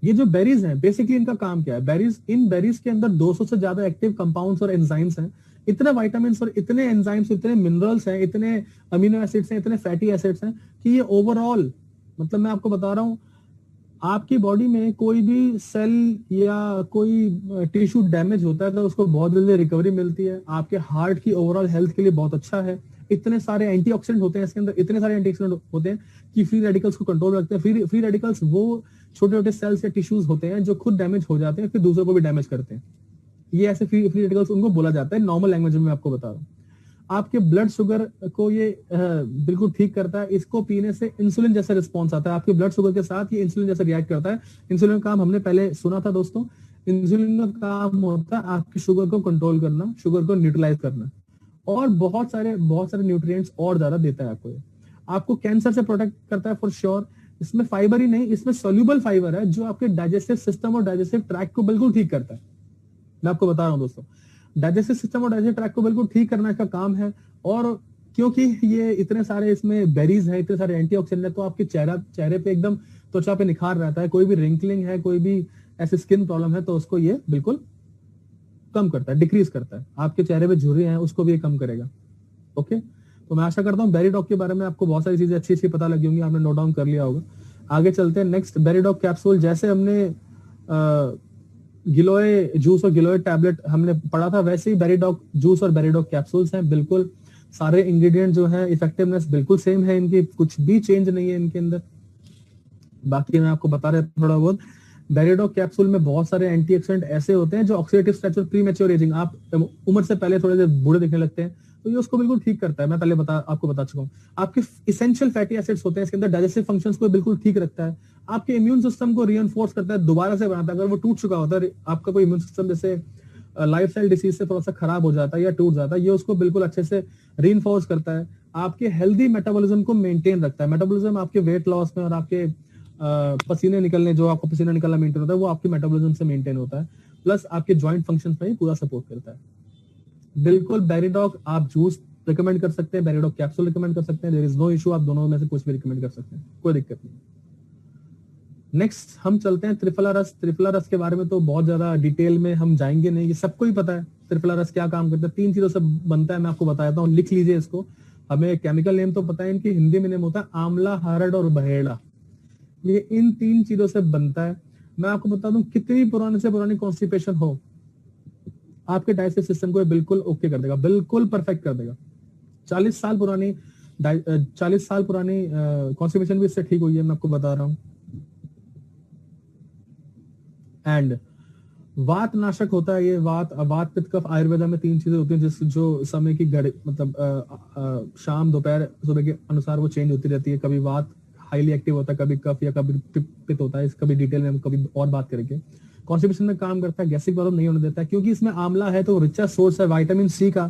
A: ये जो बेरीज हैं, बेसिकली इनका काम क्या है? बेरीज, इन बेरीज के अंदर 200 से ज्यादा एक्टिव कंपाउंड्स और एंजाइम्स हैं। इतने विटामिन्स और इतने एंजाइम्स, इतने मिनरल्स हैं, इतने अमीनो एसिड्स हैं, इतने फैटी एसिड्स हैं कि ये ओवरऑल, मतलब मैं आपको बता रहा हूं, आपकी बॉडी में कोई भी सेल या कोई टिश्यू डैमेज होता है तो उसको बहुत जल्दी रिकवरी मिलती है। आपके हार्ट की ओवरऑल हेल्थ के लिए बहुत अच्छा है। इतने सारे एंटीऑक्सीडेंट होते हैं इसके अंदर, इतने सारे एंटीऑक्सीडेंट होते हैं कि फ्री रेडिकल्स को कंट्रोल रखते हैं। फ्री रेडिकल्स वो छोटे छोटे सेल्स या टिश्यूज होते हैं जो खुद डैमेज हो जाते हैं, फिर दूसरों को भी डैमेज करते हैं। ये ऐसे फ्री रेडिकल्स उनको बोला जाता है, नॉर्मल लैंग्वेज में मैं आपको बता रहा हूँ। आपके ब्लड शुगर को ये बिल्कुल ठीक करता है। इसको पीने से इंसुलिन जैसा रिस्पॉन्स आता है आपके ब्लड शुगर के साथ, ये इंसुलिन जैसा रिएक्ट करता है। इंसुलिन का काम हमने पहले सुना था दोस्तों। इंसुलिन का काम होता है आपकी शुगर को कंट्रोल करना, शुगर को न्यूट्रलाइज करना, और बहुत सारे न्यूट्रिएंट्स और ज्यादा देता है आपको ये। आपको कैंसर से प्रोटेक्ट करता है फॉर श्योर। इसमें फाइबर ही नहीं, इसमें सोल्यूबल फाइबर है जो आपके डाइजेस्टिव सिस्टम और डाइजेस्टिव ट्रैक को बिल्कुल ठीक करता है। मैं आपको बता रहा हूं दोस्तों, डाइजेस्टिव सिस्टम और डाइजेस्टिव ट्रैक को बिल्कुल ठीक करना इसका काम है। और क्योंकि ये इतने सारे इसमें बेरीज है, इतने सारे एंटीऑक्सीडेंट है, तो आपके चेहरे पे एकदम त्वचा पे निखार रहता है। कोई भी रिंकलिंग है, कोई भी ऐसे स्किन प्रॉब्लम है तो उसको ये बिल्कुल कम करता है, डिक्रीज करता है। आपके चेहरे पे झुर्रियां हैं उसको भी ये कम करेगा। ओके, तो मैं आशा करता हूँ बेरीडॉग के बारे में आपको बहुत सारी चीजें अच्छी अच्छी पता लगी होंगी, आपने नोट डाउन कर लिया होगा। आगे चलते हैं नेक्स्ट, बेरीडॉग कैप्सूल। जैसे हमने गिलोय जूस और गिलोय टैबलेट हमने पढ़ा था, वैसे ही बेरीडॉग जूस और बेरीडॉग कैप्सूल्स हैं। बिल्कुल सारे इंग्रेडिएंट जो है, इफेक्टिवनेस बिल्कुल सेम है इनकी, कुछ भी चेंज नहीं है इनके अंदर। बाकी मैं आपको बता रहा थोड़ा बहुत, बेरीडॉग कैप्सूल में बहुत सारे एंटीऑक्सीडेंट ऐसे होते हैं जो ऑक्सीडेटिव स्ट्रेस और प्रीमेच्योर एजिंग, आप उम्र से पहले थोड़े से बूढ़े दिखने लगते हैं, तो ये उसको बिल्कुल ठीक करता है। मैं पहले आपको बता चुका हूँ। आपके इसेंशियल फैटी एसिड्स होते हैं इसके अंदर, डाइजेस्टिव फंक्शंस को बिल्कुल ठीक रखता है। आपके इम्यून सिस्टम को रीइंफोर्स करता है, दोबारा से बनाता है। अगर वो टूट चुका होता है, आपका कोई इम्यून सिस्टम जैसे लाइफस्टाइल डिसीज से थोड़ा सा खराब हो जाता है या टूट जाता है, ये उसको बिल्कुल अच्छे से रीइंफोर्स करता है। आपके हेल्दी मेटाबॉलिज्म को मेंटेन रखता है। मेटाबॉलिज्म आपके वेट लॉस में और आपके पसीने निकलने, जो आपको पसीना निकलना मेंटेन होता है, वो आपके मेटाबॉलिज्म से मेंटेन होता है। प्लस आपके जॉइंट फंक्शंस में पूरा सपोर्ट करता है। बिल्कुल बेरीडॉग आप जूस रिकमेंड कर सकते हैं, बेरीडॉग कैप्सूल रिकमेंड कर सकते हैं, देयर इज नो इशू, आप दोनों में से कुछ भी रिकमेंड कर सकते हैं, कोई दिक्कत नहीं। नेक्स्ट हम चलते हैं त्रिफला रस। त्रिफला रस के बारे में तो बहुत ज्यादा डिटेल में हम जाएंगे नहीं, ये सबको ही पता है त्रिफला रस क्या काम करता है। 3 चीजों से बनता है, मैं आपको बताता हूँ, लिख लीजिए इसको। हमें केमिकल नेम तो पता है, इनकी हिंदी में नेम होता है आंवला, हरड़ और बहेड़ा। ये इन 3 चीजों से बनता है। मैं आपको बता दूं, कितनी पुराने से पुरानी कॉन्स्टिपेशन हो, आपके डाइजेस्टिव सिस्टम को बिल्कुल ओके कर देगा, बिल्कुल परफेक्ट कर देगा। 40 साल पुरानी कॉन्स्टिपेशन भी इससे ठीक हुई है, मैं आपको बता रहा हूं। एंड वात नाशक होता है ये। वात पित्त कफ आयुर्वेदा में 3 चीजें होती हैं जिस जो समय की घड़ी मतलब शाम दोपहर सुबह के अनुसार वो चेंज होती रहती है। कभी वात हाईली एक्टिव होता है, कभी कफ या कभी पित्त होता है। इसका भी डिटेल में हम कभी और बात करेंगे। कॉन्स्टिपेशन में काम करता है, गैस्ट्रिक प्रॉब्लम नहीं होने देता है, क्योंकि इसमें आंवला है तो रिचा सोर्स है विटामिन सी का।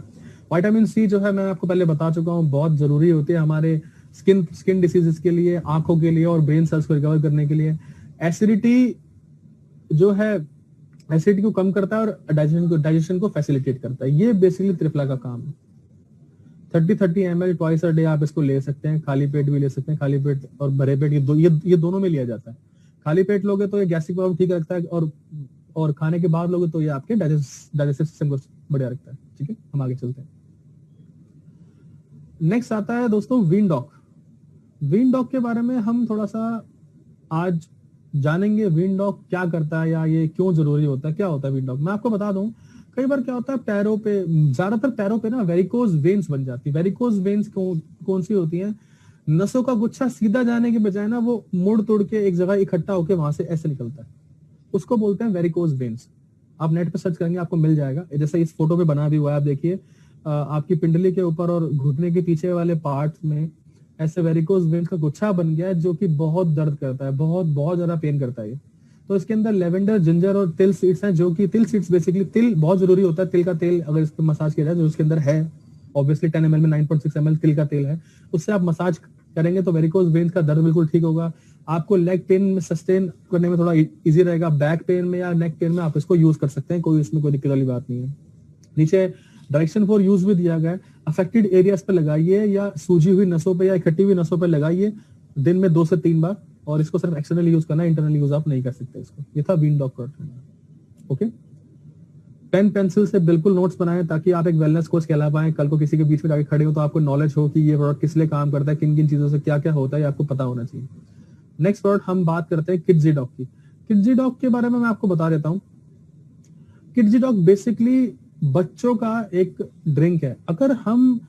A: विटामिन सी जो है मैं आपको पहले बता चुका हूँ, बहुत जरूरी होती है हमारे स्किन डिसीजेस के लिए, आंखों के लिए और ब्रेन सेल्स को रिकवर करने के लिए। एसिडिटी जो है, एसिडिटी को कम करता है और डाइजेशन को फैसिलिटेट करता है। ये बेसिकली त्रिफला का काम है। 30 ml ट्वाइस अ डे आप इसको ले सकते हैं, खाली पेट भी ले सकते हैं। खाली पेट और भरे पेट ये दोनों में लिया जाता है। खाली पेट लोगे तो ये गैस्ट्रिक प्रॉब्लम ठीक रखता है, और खाने के बाद लोगे तो ये आपके डाइजेस्टिव सिस्टम को बढ़िया रखता है। ठीक है, हम आगे चलते हैं। नेक्स्ट आता है दोस्तों विंडॉग। विंडॉग के बारे में हम थोड़ा सा आज जानेंगे। विंडॉग क्या करता है या ये क्यों जरूरी होता है, क्या होता है विंडॉग। मैं आपको बता दूं, कई बार क्या होता है पैरों पे, ज्यादातर पैरों पे ना वेरिकोज वेन्स बन जाती है। वेरिकोज वेन्स कौन सी होती हैं? नसों का गुच्छा सीधा जाने के बजाय ना वो मुड़ तोड़ के एक जगह इकट्ठा होकर वहां से ऐसे निकलता है, उसको बोलते हैं वेरिकोज वेन्स। आप नेट पे सर्च करेंगे आपको मिल जाएगा, जैसे इस फोटो पे बना भी हुआ है। आप देखिए आपकी पिंडली के ऊपर और घुटने के पीछे वाले पार्ट में ऐसे वेरिकोज वेन्स का गुच्छा बन गया है, जो कि बहुत दर्द करता है, बहुत बहुत ज्यादा पेन करता है। तो इसके अंदर लेवेंडर, जिंजर और तिल सीड्स हैं, जो कि तिल सीड्स बेसिकली, तिल बहुत जरूरी होता है। तिल का तेल अगर इस पर मसाज किया जाए, जो उसके अंदर है ऑब्वियसली 10 ml में 9.6 ml तिल का तेल है, उससे आप मसाज करेंगे तो वेरिकोज वेन्स का दर्द बिल्कुल ठीक होगा। आपको लेग पेन में सस्टेन करने में थोड़ा इजी रहेगा। बैक पेन में या नेक पेन में आप इसको यूज कर सकते हैं, कोई इसमें कोई दिक्कत वाली बात नहीं है। नीचे डायरेक्शन फॉर यूज भी दिया गया है। अफेक्टेड एरियाज पे लगाइए या सूजी हुई नसों पे या इकट्ठी हुई नसों पे लगाइए दिन में 2 से 3 बार, और इसको सिर्फ एक्सटर्नल यूज करना है, इंटरनल यूज आप नहीं कर सकते इसको। ये था विंडॉग का। ओके, पेन पेंसिल से बिल्कुल नोट्स बनाएं ताकि आप एक वेलनेस कोच कहला पाए। कल को किसी के बीच में जाके खड़े हो तो आपको नॉलेज हो कि ये प्रोडक्ट किस लिए काम करता है, किन किन चीजों से क्या क्या होता है, आपको पता होना चाहिए। नेक्स्ट प्रोडक्ट हम बात करते हैं किड्जी डॉग की। किड्जी डॉग के बारे में मैं आपको बता देता हूँ। किड्जी डॉग बेसिकली बच्चों का एक ड्रिंक है। अगर हम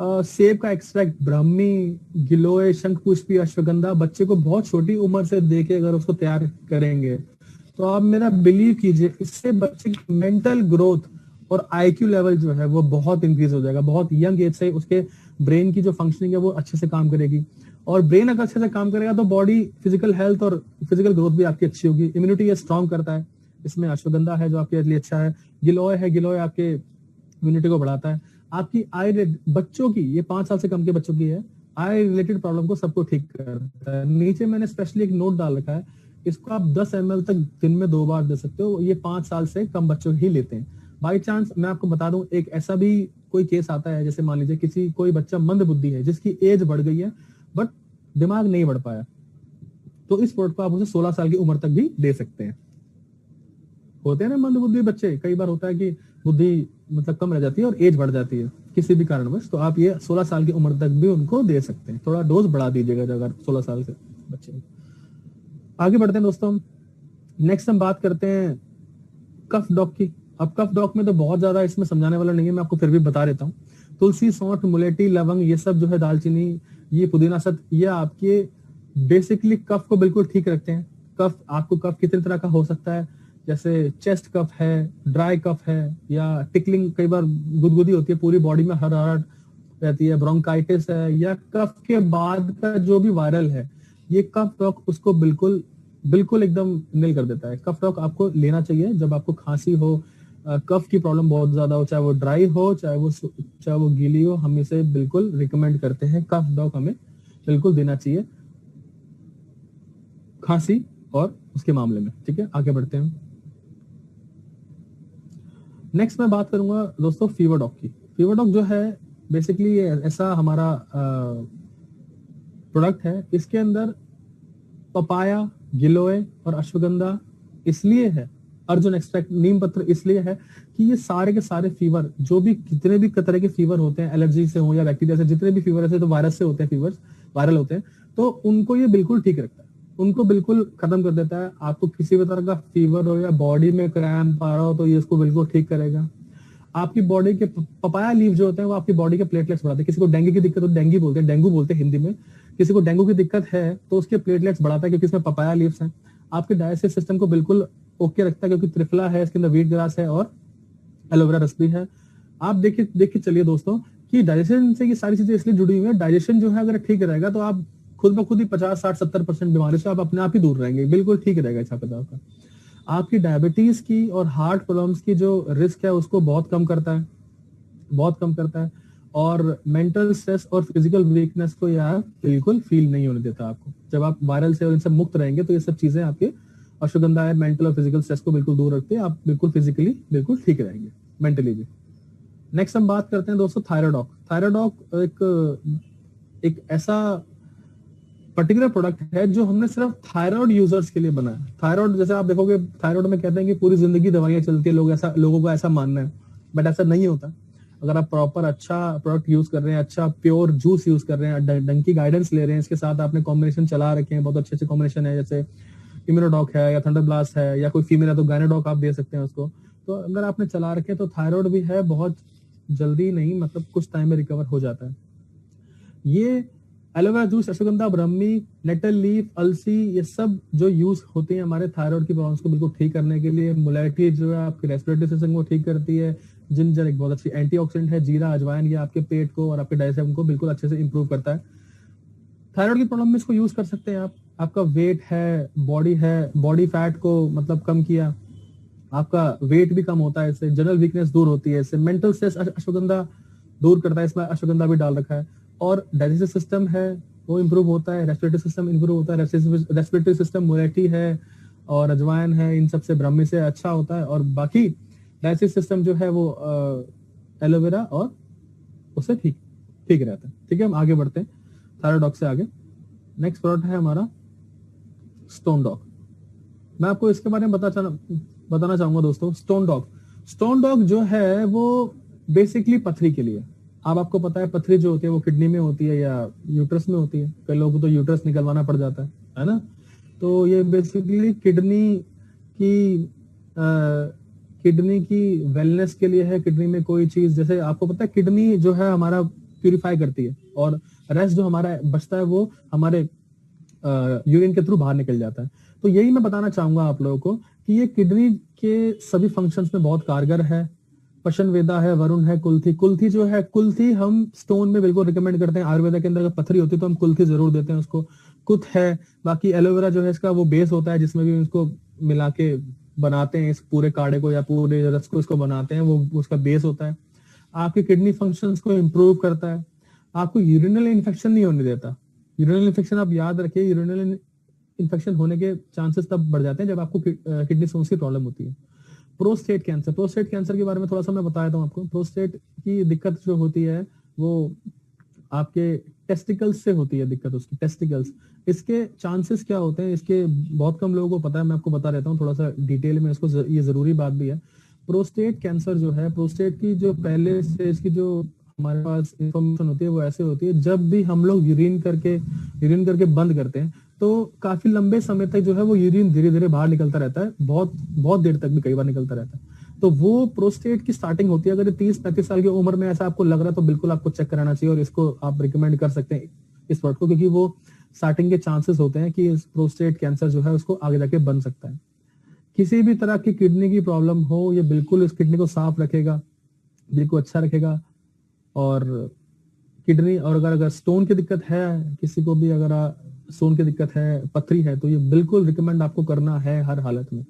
A: सेब का एक्सट्रैक्ट, ब्राह्मी, गिलोय, शंखपुष्पी, अश्वगंधा बच्चे को बहुत छोटी उम्र से देके अगर उसको तैयार करेंगे तो आप मेरा बिलीव कीजिए, इससे बच्चे की मेंटल ग्रोथ और आईक्यू लेवल जो है वो बहुत इंक्रीज हो जाएगा। बहुत यंग एज से उसके ब्रेन की जो फंक्शनिंग है वो अच्छे से काम करेगी, और ब्रेन अगर अच्छे से काम करेगा तो बॉडी, फिजिकल हेल्थ और फिजिकल ग्रोथ भी आपकी अच्छी होगी। इम्यूनिटी ये स्ट्रॉन्ग करता है। इसमें अश्वगंधा है जो आपके लिए अच्छा है, गिलोय है, गिलोय आपके इम्यूनिटी को बढ़ाता है। आपकी आई, बच्चों की, ये 5 साल से कम के बच्चों की है, आई रिलेटेड प्रॉब्लम को सबको ठीक करता है। नीचे मैंने स्पेशली एक नोट डाल रखा है, इसको आप 10 ml तक दिन में 2 बार दे सकते हो। ये 5 साल से कम बच्चों ही लेते हैं। बाई चांस मैं आपको बता दूं, एक ऐसा भी कोई केस आता है, जैसे मान लीजिए कोई बच्चा मंद बुद्धि है जिसकी एज बढ़ गई है बट दिमाग नहीं बढ़ पाया, तो इस प्रोडक्ट को आप उसे 16 साल की उम्र तक भी दे सकते हैं। होते हैं ना मंद बुद्धि बच्चे, कई बार होता है कि बुद्धि मतलब कम रह जाती है और एज बढ़ जाती है, किसी भी कारणवश, तो आप ये 16 साल की उम्र तक भी उनको दे सकते हैं। थोड़ा डोज बढ़ा दीजिएगा अगर 16 साल से बच्चे। आगे बढ़ते हैं दोस्तों, नेक्स्ट हम बात करते हैं कफ डॉग की। अब कफ डॉग में तो बहुत ज्यादा इसमें समझाने वाला नहीं है, मैं आपको फिर भी बता देता हूँ। तुलसी, सौंठ, मुलेठी, लवंग, ये सब जो है, दालचीनी, ये पुदीना, सत, ये आपके बेसिकली कफ को बिल्कुल ठीक रखते हैं। कफ, आपको कफ कितने तरह का हो सकता है, जैसे चेस्ट कफ है, ड्राई कफ है, या टिकलिंग, कई बार गुदगुदी होती है पूरी बॉडी में, हड़हड़ाहट रहती है, ब्रोंकाइटिस है, या कफ के बाद का जो भी वायरल है, ये कफ डॉग उसको बिल्कुल बिल्कुल एकदम निल कर देता है। कफ डॉग आपको लेना चाहिए जब आपको खांसी हो, कफ की प्रॉब्लम बहुत ज्यादा हो, चाहे वो ड्राई हो, चाहे वो गीली हो, हम इसे बिल्कुल रिकमेंड करते हैं। कफ डॉग हमें बिल्कुल देना चाहिए खांसी और उसके मामले में। ठीक है, आगे बढ़ते हैं। नेक्स्ट मैं बात करूंगा दोस्तों फीवर डॉग की। फीवर डॉग जो है बेसिकली ऐसा हमारा प्रोडक्ट है, इसके अंदर पपाया, गिलोय और अश्वगंधा इसलिए है, अर्जुन एक्सट्रैक्ट, नीम पत्र इसलिए है कि ये सारे के सारे फीवर, जो भी कितने भी तरह के फीवर होते हैं, एलर्जी से हो या बैक्टीरिया से, जितने भी फीवर है, तो वायरस से होते हैं, फीवर वायरल होते हैं, तो उनको ये बिल्कुल ठीक रखता है, उनको बिल्कुल खत्म कर देता है। आपको किसी भी तरह का फीवर हो या बॉडी में क्रैम्प आ रहा हो, तो ये इसको बिल्कुल ठीक करेगा। आपकी बॉडी के पपाया लीफ जो होते हैं वो आपकी बॉडी के प्लेटलेट्स बढ़ाते हैं। किसी को डेंगू की दिक्कत हो, डेंगू बोलते हैं, डेंगू बोलते हैं हिंदी में, किसी को डेंगू की दिक्कत है तो उसके प्लेटलेट्स बढ़ाता है क्योंकि इसमें पपाया लीव्स हैं। आपके डाइजेस्टिव सिस्टम को बिल्कुल ओके रखता है क्योंकि त्रिफला है, इसके अंदर व्हीट ग्रास है और एलोवेरा रस भी है। आप देखिए चलिए दोस्तों कि डाइजेशन से ये सारी चीजें इसलिए जुड़ी हुई है। डाइजेशन जो है अगर ठीक रहेगा तो आप खुद ब खुद ही 50-60-70% बीमारी से आप अपने आप ही दूर रहेंगे, बिल्कुल ठीक रहेगा इच्छा पदार्थ का। आपकी डायबिटीज की और हार्ट प्रॉब्लम्स की जो रिस्क है उसको बहुत कम करता है, बहुत कम करता है। और मेंटल स्ट्रेस और फिजिकल वीकनेस को यार बिल्कुल फील नहीं होने देता आपको। जब आप वायरल से और इनसे मुक्त रहेंगे तो ये सब चीजें आपके अश्वगंधा है, मेंटल और फिजिकल स्ट्रेस को बिल्कुल दूर रखते हैं, आप बिल्कुल फिजिकली बिल्कुल ठीक रहेंगे, मेंटली भी। नेक्स्ट हम बात करते हैं दोस्तों थायराइडॉक। थायराइडॉक एक ऐसा पर्टिकुलर प्रोडक्ट है जो हमने सिर्फ थायराइड यूजर्स के लिए बनाया। थायराइड, जैसे आप देखोगे थायराइड में कहते हैं कि पूरी जिंदगी दवाइयां चलती है, लोगों को ऐसा मानना है, बट ऐसा नहीं होता। अगर आप प्रॉपर अच्छा प्रोडक्ट यूज कर रहे हैं, अच्छा प्योर जूस यूज कर रहे हैं, ढंग की गाइडेंस ले रहे हैं, इसके साथ आपने कॉम्बिनेशन चला रखे हैं, बहुत अच्छे अच्छे कॉम्बिनेशन है, जैसे इम्यूनोडॉक है या थंडर ब्लास्ट है, या कोई फीमेल है तो गायनोडॉक आप दे सकते हैं उसको। तो अगर आपने चला रखे तो थायराइड भी है, बहुत जल्दी नहीं, मतलब कुछ टाइम में रिकवर हो जाता है। ये एलोवेरा जूस, अश्वगंधा, ब्रह्मी, नेटल लीफ, अलसी, ये सब जो यूज होते हैं हमारे थायराइड की प्रॉब्लम्स को बिल्कुल ठीक करने के लिए। मुलेठी जो है आपके रेस्पिरेटरी सिस्टम को ठीक करती है। जिंजर एक बहुत अच्छी एंटीऑक्सीडेंट है। जीरा, अजवाइन, ये आपके पेट को और आपके डाइजेशन को बिल्कुल अच्छे से इंप्रूव करता है। थायराइड की प्रॉब्लम में इसको यूज कर सकते हैं आप। आपका वेट है, बॉडी फैट को मतलब कम किया, आपका वेट भी कम होता है इससे, जनरल वीकनेस दूर होती है इससे, मेंटल स्ट्रेस अश्वगंधा दूर करता है, इसमें अश्वगंधा भी डाल रखा है। और डाइजेस्टिव सिस्टम है वो इंप्रूव होता है, रेस्पिरेटरी सिस्टम इंप्रूव होता है, रेस्पिरेटरी सिस्टम मुलेठी है और अजवाइन है, इन सबसे ब्रह्मी से अच्छा होता है। और बाकी डाइजेस्टिव सिस्टम जो है वो एलोवेरा और उससे ठीक रहता है। ठीक है, हम आगे बढ़ते हैं थायराइडॉक से आगे। नेक्स्ट प्रोडक्ट है हमारा स्टोन डॉग। मैं आपको इसके बारे में बताना चाहूंगा दोस्तों। स्टोन डॉग जो है वो बेसिकली पथरी के लिए। अब आपको पता है पथरी जो होती है वो किडनी में होती है या यूट्रस में होती है, कई लोगों को तो यूट्रस निकलवाना पड़ जाता है ना। तो ये बेसिकली किडनी की वेलनेस के लिए है। किडनी में कोई चीज, जैसे आपको पता है किडनी जो है हमारा प्यूरिफाई करती है और रेस्ट जो हमारा बचता है वो हमारे यूरिन के थ्रू बाहर निकल जाता है। तो यही मैं बताना चाहूंगा आप लोगों को कि ये किडनी के सभी फंक्शंस में बहुत कारगर है। पशन वेदा है, वरुण है, कुल्थी जो है, कुल्थी हम स्टोन में बिल्कुल रिकमेंड करते हैं। आयुर्वेदा के अंदर अगर पथरी होती है तो हम कुल्थी जरूर देते हैं उसको। कुथ है, बाकी एलोवेरा जो है इसका वो बेस होता है जिसमें भी इसको मिला के बनाते हैं, इस पूरे काढ़े को या पूरे रस को इसको बनाते हैं, वो उसका बेस होता है। आपके किडनी फंक्शंस को इंप्रूव करता है, आपको यूरिनल इन्फेक्शन नहीं होने देता। यूरिनल इन्फेक्शन आप याद रखिए, यूरिनल इन्फेक्शन होने के चांसेस तब बढ़ जाते हैं जब आपको किडनी स्टोन्स की प्रॉब्लम होती है। प्रोस्टेट कैंसर के बारे में थोड़ा सा मैं बता देता हूँ आपको। प्रोस्टेट की दिक्कत जो होती है वो आपके टेस्टिकल्स से होती है दिक्कत, उसकी टेस्टिकल्स। इसके चांसेस क्या होते हैं इसके बहुत कम लोगों को पता है, मैं आपको बता देता हूँ थोड़ा सा डिटेल में इसको, ये जरूरी बात भी है। प्रोस्टेट कैंसर जो है, प्रोस्टेट की जो पहले स्टेज की जो हमारे पास इंफॉर्मेशन होती है वो ऐसे होती है, जब भी हम लोग यूरिन करके बंद करते हैं तो काफी लंबे समय तक जो है वो यूरिन धीरे धीरे बाहर निकलता रहता है, बहुत बहुत देर तक भी कई बार निकलता रहता है। तो वो प्रोस्टेट की स्टार्टिंग होती है। अगर 30-35 साल की उम्र में ऐसा आपको लग रहा है तो बिल्कुल आपको चेक कराना चाहिए, और इसको आप रिकमेंड कर सकते हैं इस प्रोडक्ट को, क्योंकि वो स्टार्टिंग के चांसेस होते हैं कि प्रोस्टेट कैंसर जो है उसको आगे जाके बन सकता है। किसी भी तरह की किडनी की प्रॉब्लम हो, ये बिल्कुल इस किडनी को साफ रखेगा, बिल्कुल अच्छा रखेगा। और किडनी, और अगर स्टोन की दिक्कत है किसी को भी, अगर स्टोन की दिक्कत है, पथरी है, तो ये बिल्कुल रिकमेंड आपको करना है हर हालत में।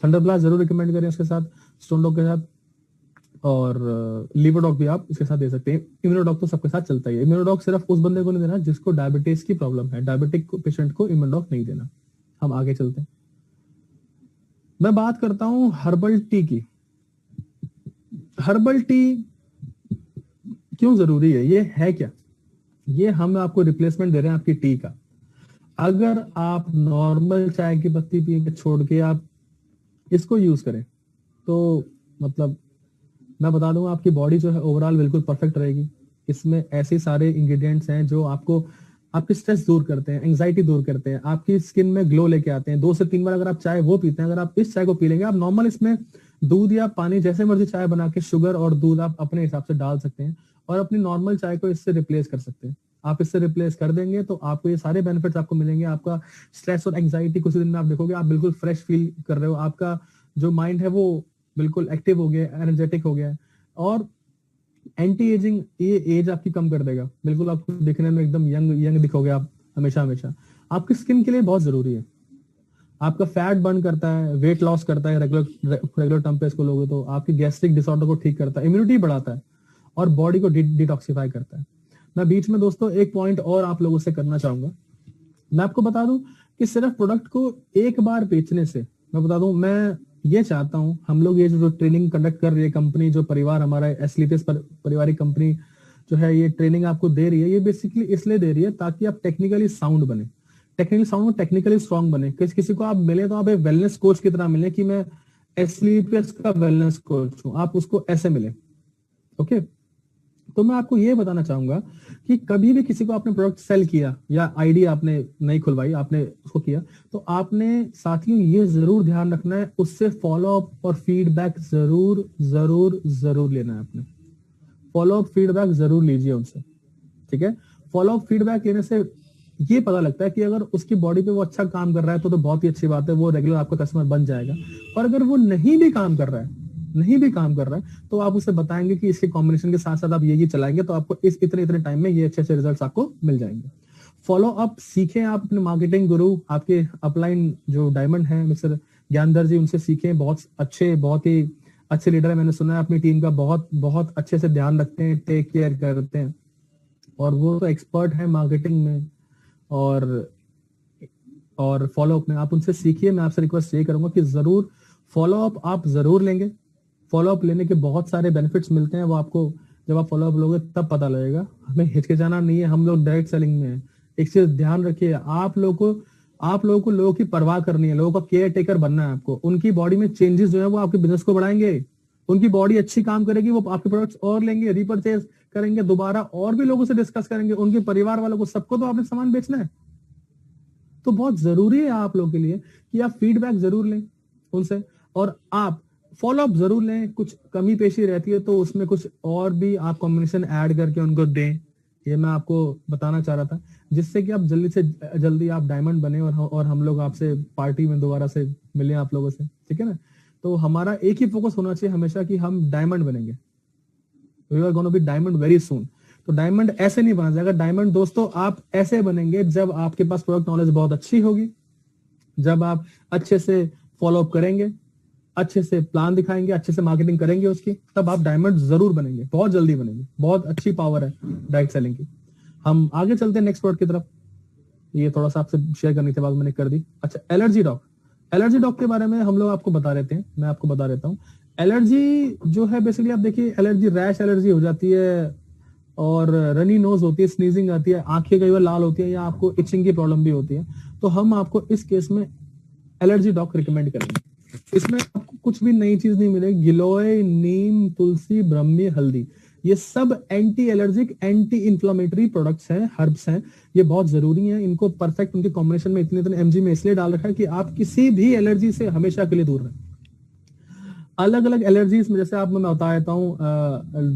A: थंडर ब्लास्ट जरूर रिकमेंड करें इसके साथ, स्टोन डॉग के साथ, और लीवर डॉग भी आप इसके साथ दे सकते हैं। इम्यूनोडॉग तो सबके साथ चलता ही है। इम्यूनोडॉग सिर्फ उस बंदे को नहीं देना जिसको डायबिटीज की प्रॉब्लम है, डायबिटिक पेशेंट को इम्यूनोडॉग नहीं देना। हम आगे चलते हैं। मैं बात करता हूं हर्बल टी की। हर्बल टी क्यों जरूरी है, ये है क्या? ये हम आपको रिप्लेसमेंट दे रहे हैं आपकी टी का। अगर आप नॉर्मल चाय की पत्ती पी के छोड़ के आप इसको यूज करें तो मतलब मैं बता दूं आपकी बॉडी जो है ओवरऑल बिल्कुल परफेक्ट रहेगी। इसमें ऐसे सारे इंग्रेडिएंट्स हैं जो आपको आपकी स्ट्रेस दूर करते हैं, एंजाइटी दूर करते हैं, आपकी स्किन में ग्लो लेके आते हैं। 2 से 3 बार अगर आप चाय वो पीते हैं, अगर आप इस चाय को पी लेंगे, आप नॉर्मल इसमें दूध या पानी जैसे मर्जी चाय बना के, शुगर और दूध आप अपने हिसाब से डाल सकते हैं और अपनी नॉर्मल चाय को इससे रिप्लेस कर सकते हैं। आप इससे रिप्लेस कर देंगे तो आपको ये सारे बेनिफिट्स आपको मिलेंगे। आपका स्ट्रेस और एंजाइटी कुछ दिन में आप देखोगे आप बिल्कुल फ्रेश फील कर रहे हो, आपका जो माइंड है वो बिल्कुल एक्टिव हो गया, एनर्जेटिक हो गया है। और एंटी एजिंग, ये एज आपकी कम कर देगा, बिल्कुल आपको दिखने में एकदम यंग दिखोगे आप हमेशा हमेशा। आपकी स्किन के लिए बहुत जरूरी है। आपका फैट बर्न करता है, वेट लॉस करता है, रेगुलर टर्म पे इसको लोगे तो आपकी गैस्ट्रिक डिसऑर्डर को ठीक करता है, इम्यूनिटी बढ़ाता है और बॉडी को डिटॉक्सिफाई करता है। मैं बीच में दोस्तों एक पॉइंट और आप लोगों से करना चाहूंगा। मैं आपको बता दूं कि सिर्फ प्रोडक्ट को एक बार बेचने से, मैं बता दूं, मैं ये चाहता हूं हम लोग ये जो ट्रेनिंग कंडक्ट कर रही है कंपनी, जो परिवार हमारा एस्लीपियस पारिवारिक कंपनी जो है ये ट्रेनिंग आपको दे रही है, ये बेसिकली इसलिए दे रही है ताकि आप टेक्निकली साउंड बने, टेक्निकली स्ट्रांग बने। किसी को आप मिले तो आप एक वेलनेस कोच की तरह मिले कि मैं एस्लीपियस का वेलनेस कोच हूं, आप उसको ऐसे मिले। ओके, तो मैं आपको ये बताना चाहूंगा कि कभी भी किसी को आपने प्रोडक्ट सेल किया या आईडी आपने नहीं खुलवाई, आपने उसको किया, तो आपने साथियों ये जरूर ध्यान रखना है, उससे फॉलो अप और फीडबैक जरूर जरूर जरूर लेना है। आपने फॉलो अप फीडबैक जरूर लीजिए उनसे, ठीक है। फॉलो अप फीडबैक लेने से ये पता लगता है कि अगर उसकी बॉडी पे वो अच्छा काम कर रहा है तो बहुत ही अच्छी बात है, वो रेगुलर आपका कस्टमर बन जाएगा। और अगर वो नहीं भी काम कर रहा है तो आप उसे बताएंगे कि इसके कॉम्बिनेशन के साथ साथ आप ये चलाएंगे तो आपको इस इतने टाइम में ये अच्छे रिजल्ट्स आपको मिल जाएंगे। फॉलो अप सीखें आप अपने मार्केटिंग गुरु, आपके अपलाइन जो डायमंड है मिस्टर ज्ञानधर जी, उनसे सीखें। बहुत ही अच्छे लीडर है, मैंने सुना है अपनी टीम का बहुत बहुत अच्छे से ध्यान रखते हैं, टेक केयर करते हैं, और वो तो एक्सपर्ट है मार्केटिंग में और फॉलो अप में। आप उनसे सीखिए। मैं आपसे रिक्वेस्ट ये करूंगा कि जरूर फॉलो अप आप जरूर लेंगे। फॉलो अप लेने के बहुत सारे बेनिफिट्स मिलते हैं, वो आपको जब आप फॉलो अप लोगे तब पता लगेगा। हमें हिचकिचाना नहीं है, हम लोग डायरेक्ट सेलिंग में है। एक चीज ध्यान रखिए, आप लोगों को लोगों की परवाह करनी है, लोगों का केयर टेकर बनना है आपको। उनकी बॉडी में चेंजेस जो है वो आपके बिजनेस को बढ़ाएंगे, उनकी बॉडी अच्छी काम करेगी, वो आपके प्रोडक्ट्स और लेंगे, रिपर्चेज करेंगे, दोबारा और भी लोगों से डिस्कस करेंगे, उनके परिवार वालों को सबको तो आपने सामान बेचना है। तो बहुत जरूरी है आप लोगों के लिए कि आप फीडबैक जरूर लें उनसे, और आप फॉलो अप जरूर लें। कुछ कमी पेशी रहती है तो उसमें कुछ और भी आप कॉम्बिनेशन ऐड करके उनको दें। ये मैं आपको बताना चाह रहा था, जिससे कि आप जल्दी से जल्दी आप डायमंड बने और हम लोग आपसे पार्टी में दोबारा से मिले आप लोगों से, ठीक है ना। तो हमारा एक ही फोकस होना चाहिए हमेशा कि हम डायमंड बनेंगे। We are gonna be diamond very soon. तो डायमंड ऐसे नहीं बना जाएगा। डायमंड दोस्तों आप ऐसे बनेंगे जब आपके पास प्रोडक्ट नॉलेज बहुत अच्छी होगी, जब आप अच्छे से फॉलो अप करेंगे, अच्छे से प्लान दिखाएंगे, अच्छे से मार्केटिंग करेंगे उसकी, तब आप डायमंड जरूर बनेंगे, बहुत जल्दी बनेंगे। बहुत अच्छी पावर है डायरेक्ट सेलिंग की। हम आगे चलते हैं नेक्स्ट प्रोडक्ट की तरफ। ये थोड़ा सा आपसे शेयर करने के बाद मैंने कर दी। अच्छा, एलर्जी डॉग के बारे में हम लोग आपको बता देते हैं, मैं आपको बता देता हूँ। एलर्जी जो है बेसिकली आप देखिए, एलर्जी रैश एलर्जी हो जाती है और रनी नोज होती है, स्नीजिंग आती है, आंखें कई बार लाल होती है, या आपको इचिंग की प्रॉब्लम भी होती है। तो हम आपको इस केस में एलर्जी डॉग रिकमेंड करेंगे। इसमें आपको कुछ भी नई चीज नहीं मिलेगी। गिलोय, नीम, तुलसी, ब्रह्मी, हल्दी, ये सब anti allergic, anti inflammatory products हैं, हर्ब्स हैं, ये बहुत जरूरी हैं। इनको परफेक्ट उनके कॉम्बिनेशन में इतने इतने एमजी में इसलिए डाल रखा है कि आप किसी भी एलर्जी से हमेशा के लिए दूर रहें। अलग अलग एलर्जीज में जैसे आपको मैं बता देता हूँ,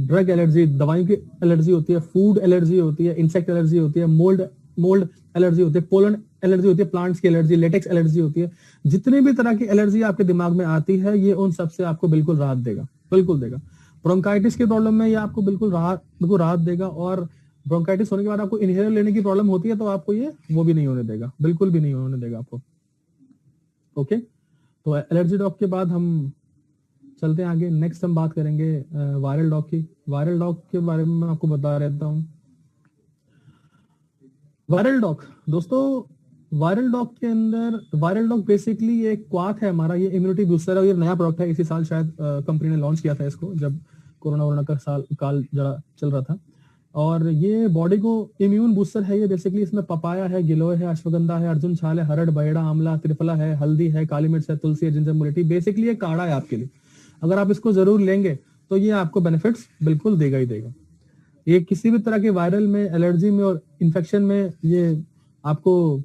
A: ड्रग एलर्जी, दवाइयों की एलर्जी होती है, फूड एलर्जी होती है, इंसेक्ट एलर्जी होती है, मोल्ड मोल्ड एलर्जी होती है, पोलन एलर्जी होती है, प्लांट्स की एलर्जी, लेटेक्स एलर्जी होती है। जितने भी तरह की एलर्जी आपके दिमाग में आती है, ये उन सबसे आपको बिल्कुल राहत देगा, बिल्कुल देगा। ब्रोंकाइटिस की प्रॉब्लम में ये आपको बिल्कुल राहत देगा। और ब्रोंकाइटिस होने के बाद आपको इनहेलर लेने की प्रॉब्लम होती है तो आपको ये वो भी नहीं होने देगा, बिल्कुल भी नहीं होने देगा आपको। ओके, तो एलर्जी डॉग के बाद हम चलते हैं आगे। नेक्स्ट हम बात करेंगे वायरल डॉग की। वायरल डॉग के बारे में मैं आपको बता रहता हूँ। वायरल डॉग दोस्तों, वायरल डॉग के अंदर, वायरल डॉग बेसिकली ये क्वाथ है हमारा, ये इम्यूनिटी बूस्टर है। ये नया प्रोडक्ट है, इसी साल शायद कंपनी ने लॉन्च किया था इसको, जब कोरोना का काल जरा चल रहा था। और ये बॉडी को इम्यून बूस्टर है। ये बेसिकली इसमें पपाया है, गिलोय है, अश्वगंधा है, अर्जुन छाल है, हरड़, बहेड़ा, आंवला, त्रिफला है, हल्दी है, काली मिर्च है, तुलसी है, जिंजर मुलेठी। बेसिकली ये काढ़ा है आपके लिए। अगर आप इसको जरूर लेंगे तो ये आपको बेनिफिट्स बिल्कुल देगा ही देगा। ये किसी भी तरह के वायरल में, एलर्जी में और इन्फेक्शन में ये आपको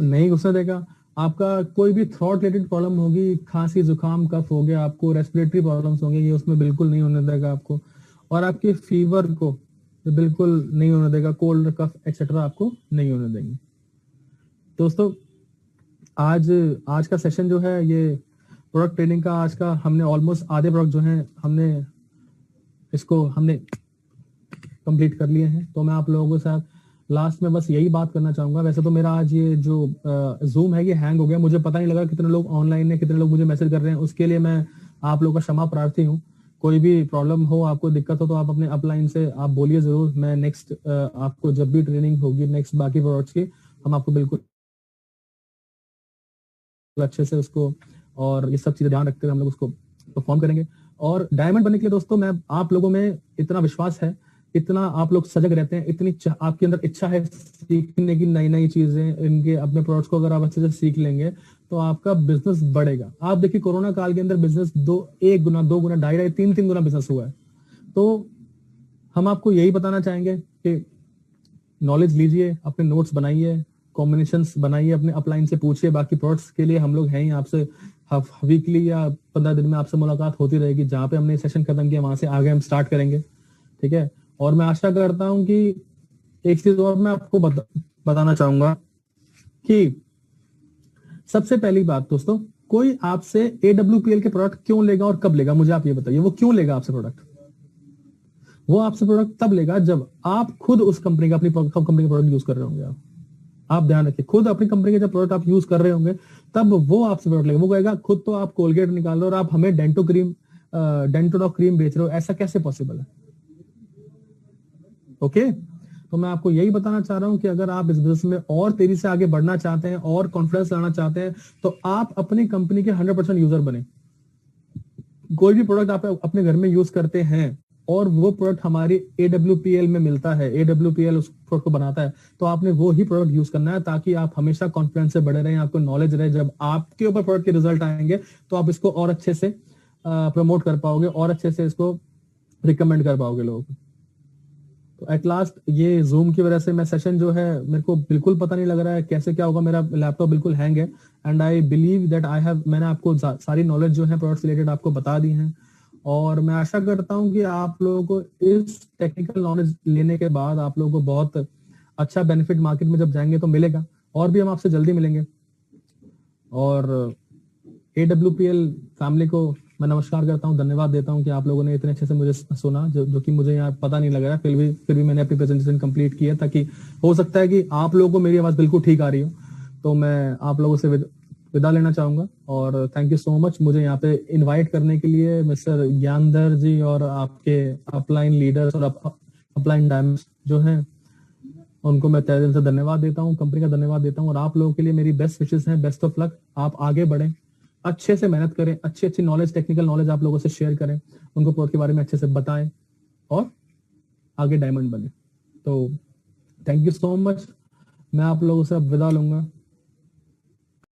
A: नहीं घुसने देगा। आपका कोई भी थ्रोट रिलेटेड प्रॉब्लम होगी, खांसी, जुकाम, कफ हो गया, आपको रेस्पिरेटरी प्रॉब्लम्स होंगे, ये उसमें बिल्कुल नहीं होने देगा आपको। और आपके फीवर को बिल्कुल नहीं होने देगा, कोल्ड, कफ एक्सेट्रा आपको नहीं होने देंगे। दोस्तों, आज का सेशन जो है, ये प्रोडक्ट ट्रेनिंग का आज का, हमने ऑलमोस्ट आधे प्रोडक्ट जो हैं हमने कंप्लीट कर लिए हैं। तो मैं आप लोगों के साथ लास्ट में बस यही बात करना चाहूंगा। वैसे तो मेरा आज ये जो जूम है ये हैंग हो गया, मुझे पता नहीं लगा कितने लोग ऑनलाइन है, कितने लोग मुझे मैसेज कर रहे हैं। उसके लिए मैं आप लोगों का क्षमा प्रार्थी हूँ। कोई भी प्रॉब्लम हो, आपको दिक्कत हो, तो आप अपने अपलाइन से आप बोलिए जरूर। मैं नेक्स्ट आपको जब भी ट्रेनिंग होगी नेक्स्ट बाकी प्रोडक्ट्स की, हम आपको बिल्कुल अच्छे से उसको और ये सब चीजें ध्यान रखते हुए हम लोग उसको परफॉर्म करेंगे। और डायमंड बनने के लिए दोस्तों, मैं आप लोगों में इतना विश्वास है, इतना आप लोग सजग रहते हैं, इतनी आपके अंदर इच्छा है सीखने की नई नई चीजें, इनके अपने प्रोडक्ट्स को अगर आप अच्छे से सीख लेंगे तो आपका बिजनेस बढ़ेगा। आप देखिए कोरोना काल के अंदर बिजनेस 1 गुना, 2 गुना, 2.5, 3 गुना बिजनेस हुआ है। तो हम आपको यही बताना चाहेंगे कि नॉलेज लीजिए, अपने नोट्स बनाइए, कॉम्बिनेशंस बनाइए, अपने अपलाइन से पूछिए। बाकी प्रोडक्ट्स के लिए हम लोग हैं ही, आपसे वीकली या 15 दिन में आपसे मुलाकात होती रहेगी। जहां पे हमने सेशन खत्म किया वहां से आगे हम स्टार्ट करेंगे, ठीक है। और मैं आशा करता हूं कि एक चीज और मैं आपको बताना चाहूंगा कि सबसे पहली बात दोस्तों, कोई आपसे AWPL के प्रोडक्ट क्यों लेगा और कब लेगा, मुझे आप ये बताइए। वो क्यों लेगा आपसे प्रोडक्ट? वो आपसे प्रोडक्ट तब लेगा जब आप खुद उस कंपनी का, अपनी कंपनी का प्रोडक्ट यूज कर रहे होंगे। आप ध्यान रखिए, खुद अपनी कंपनी के जब प्रोडक्ट आप यूज कर रहे होंगे तब वो आपसे प्रोडक्ट लेगा। वो कहेगा खुद तो आप कोलगेट निकाल रहे हो और आप हमें डेंटोडॉक क्रीम बेच रहे हो, ऐसा कैसे पॉसिबल है? ओके, तो मैं आपको यही बताना चाह रहा हूं कि अगर आप इस बिजनेस में और तेजी से आगे बढ़ना चाहते हैं और कॉन्फिडेंस लाना चाहते हैं तो आप अपनी कंपनी के 100% यूजर बने। कोई भी प्रोडक्ट आप अपने घर में यूज करते हैं और वो प्रोडक्ट हमारी AWPL में मिलता है, AWPL उस प्रोडक्ट को बनाता है, तो आपने वो ही प्रोडक्ट यूज करना है ताकि आप हमेशा कॉन्फिडेंस से बड़े रहें, आपको नॉलेज रहे। जब आपके ऊपर प्रोडक्ट के रिजल्ट आएंगे तो आप इसको और अच्छे से प्रमोट कर पाओगे और अच्छे से इसको रिकमेंड कर पाओगे लोगों को। तो एट लास्ट ये जूम की वजह से मैं सेशन जो है, मेरे को बिल्कुल पता नहीं लग रहा है कैसे क्या होगा। मेरा लैपटॉप बिल्कुल हैंग है एंड आई बिलीव दैट मैंने आपको सारी नॉलेज जो है प्रोडक्ट्स रिलेटेड आपको बता दी है। और मैं आशा करता हूं कि आप लोगों को इस टेक्निकल नॉलेज लेने के बाद आप लोगों को बहुत अच्छा बेनिफिट मार्केट में जब जाएंगे तो मिलेगा। और भी हम आपसे जल्दी मिलेंगे। और AWPL फैमिली को मैं नमस्कार करता हूं, धन्यवाद देता हूं कि आप लोगों ने इतने अच्छे से मुझे सुना, जो कि मुझे यहाँ पता नहीं लग रहा है। फिर भी मैंने अपनी प्रेजेंटेशन कंप्लीट की है, ताकि हो सकता है कि आप लोगों को मेरी आवाज बिल्कुल ठीक आ रही हो। तो मैं आप लोगों से विदा लेना चाहूंगा और थैंक यू सो मच मुझे यहाँ पे इनवाइट करने के लिए, मिस्टर ज्ञानधर जी और आपके अपलाइन लीडर्स और अपलाइन डायमंड्स जो हैं उनको मैं तहे दिल से धन्यवाद देता हूँ, कंपनी का धन्यवाद देता हूँ। और आप लोगों के लिए मेरी बेस्ट विशेस हैं, बेस्ट ऑफ लक। आप आगे बढ़ें, अच्छे से मेहनत करें, अच्छी नॉलेज, टेक्निकल नॉलेज आप लोगों से शेयर करें, उनको प्रोडक्ट के बारे में अच्छे से बताएं और आगे डायमंड बने। तो थैंक यू सो मच। मैं आप लोगों से अब विदा लूंगा।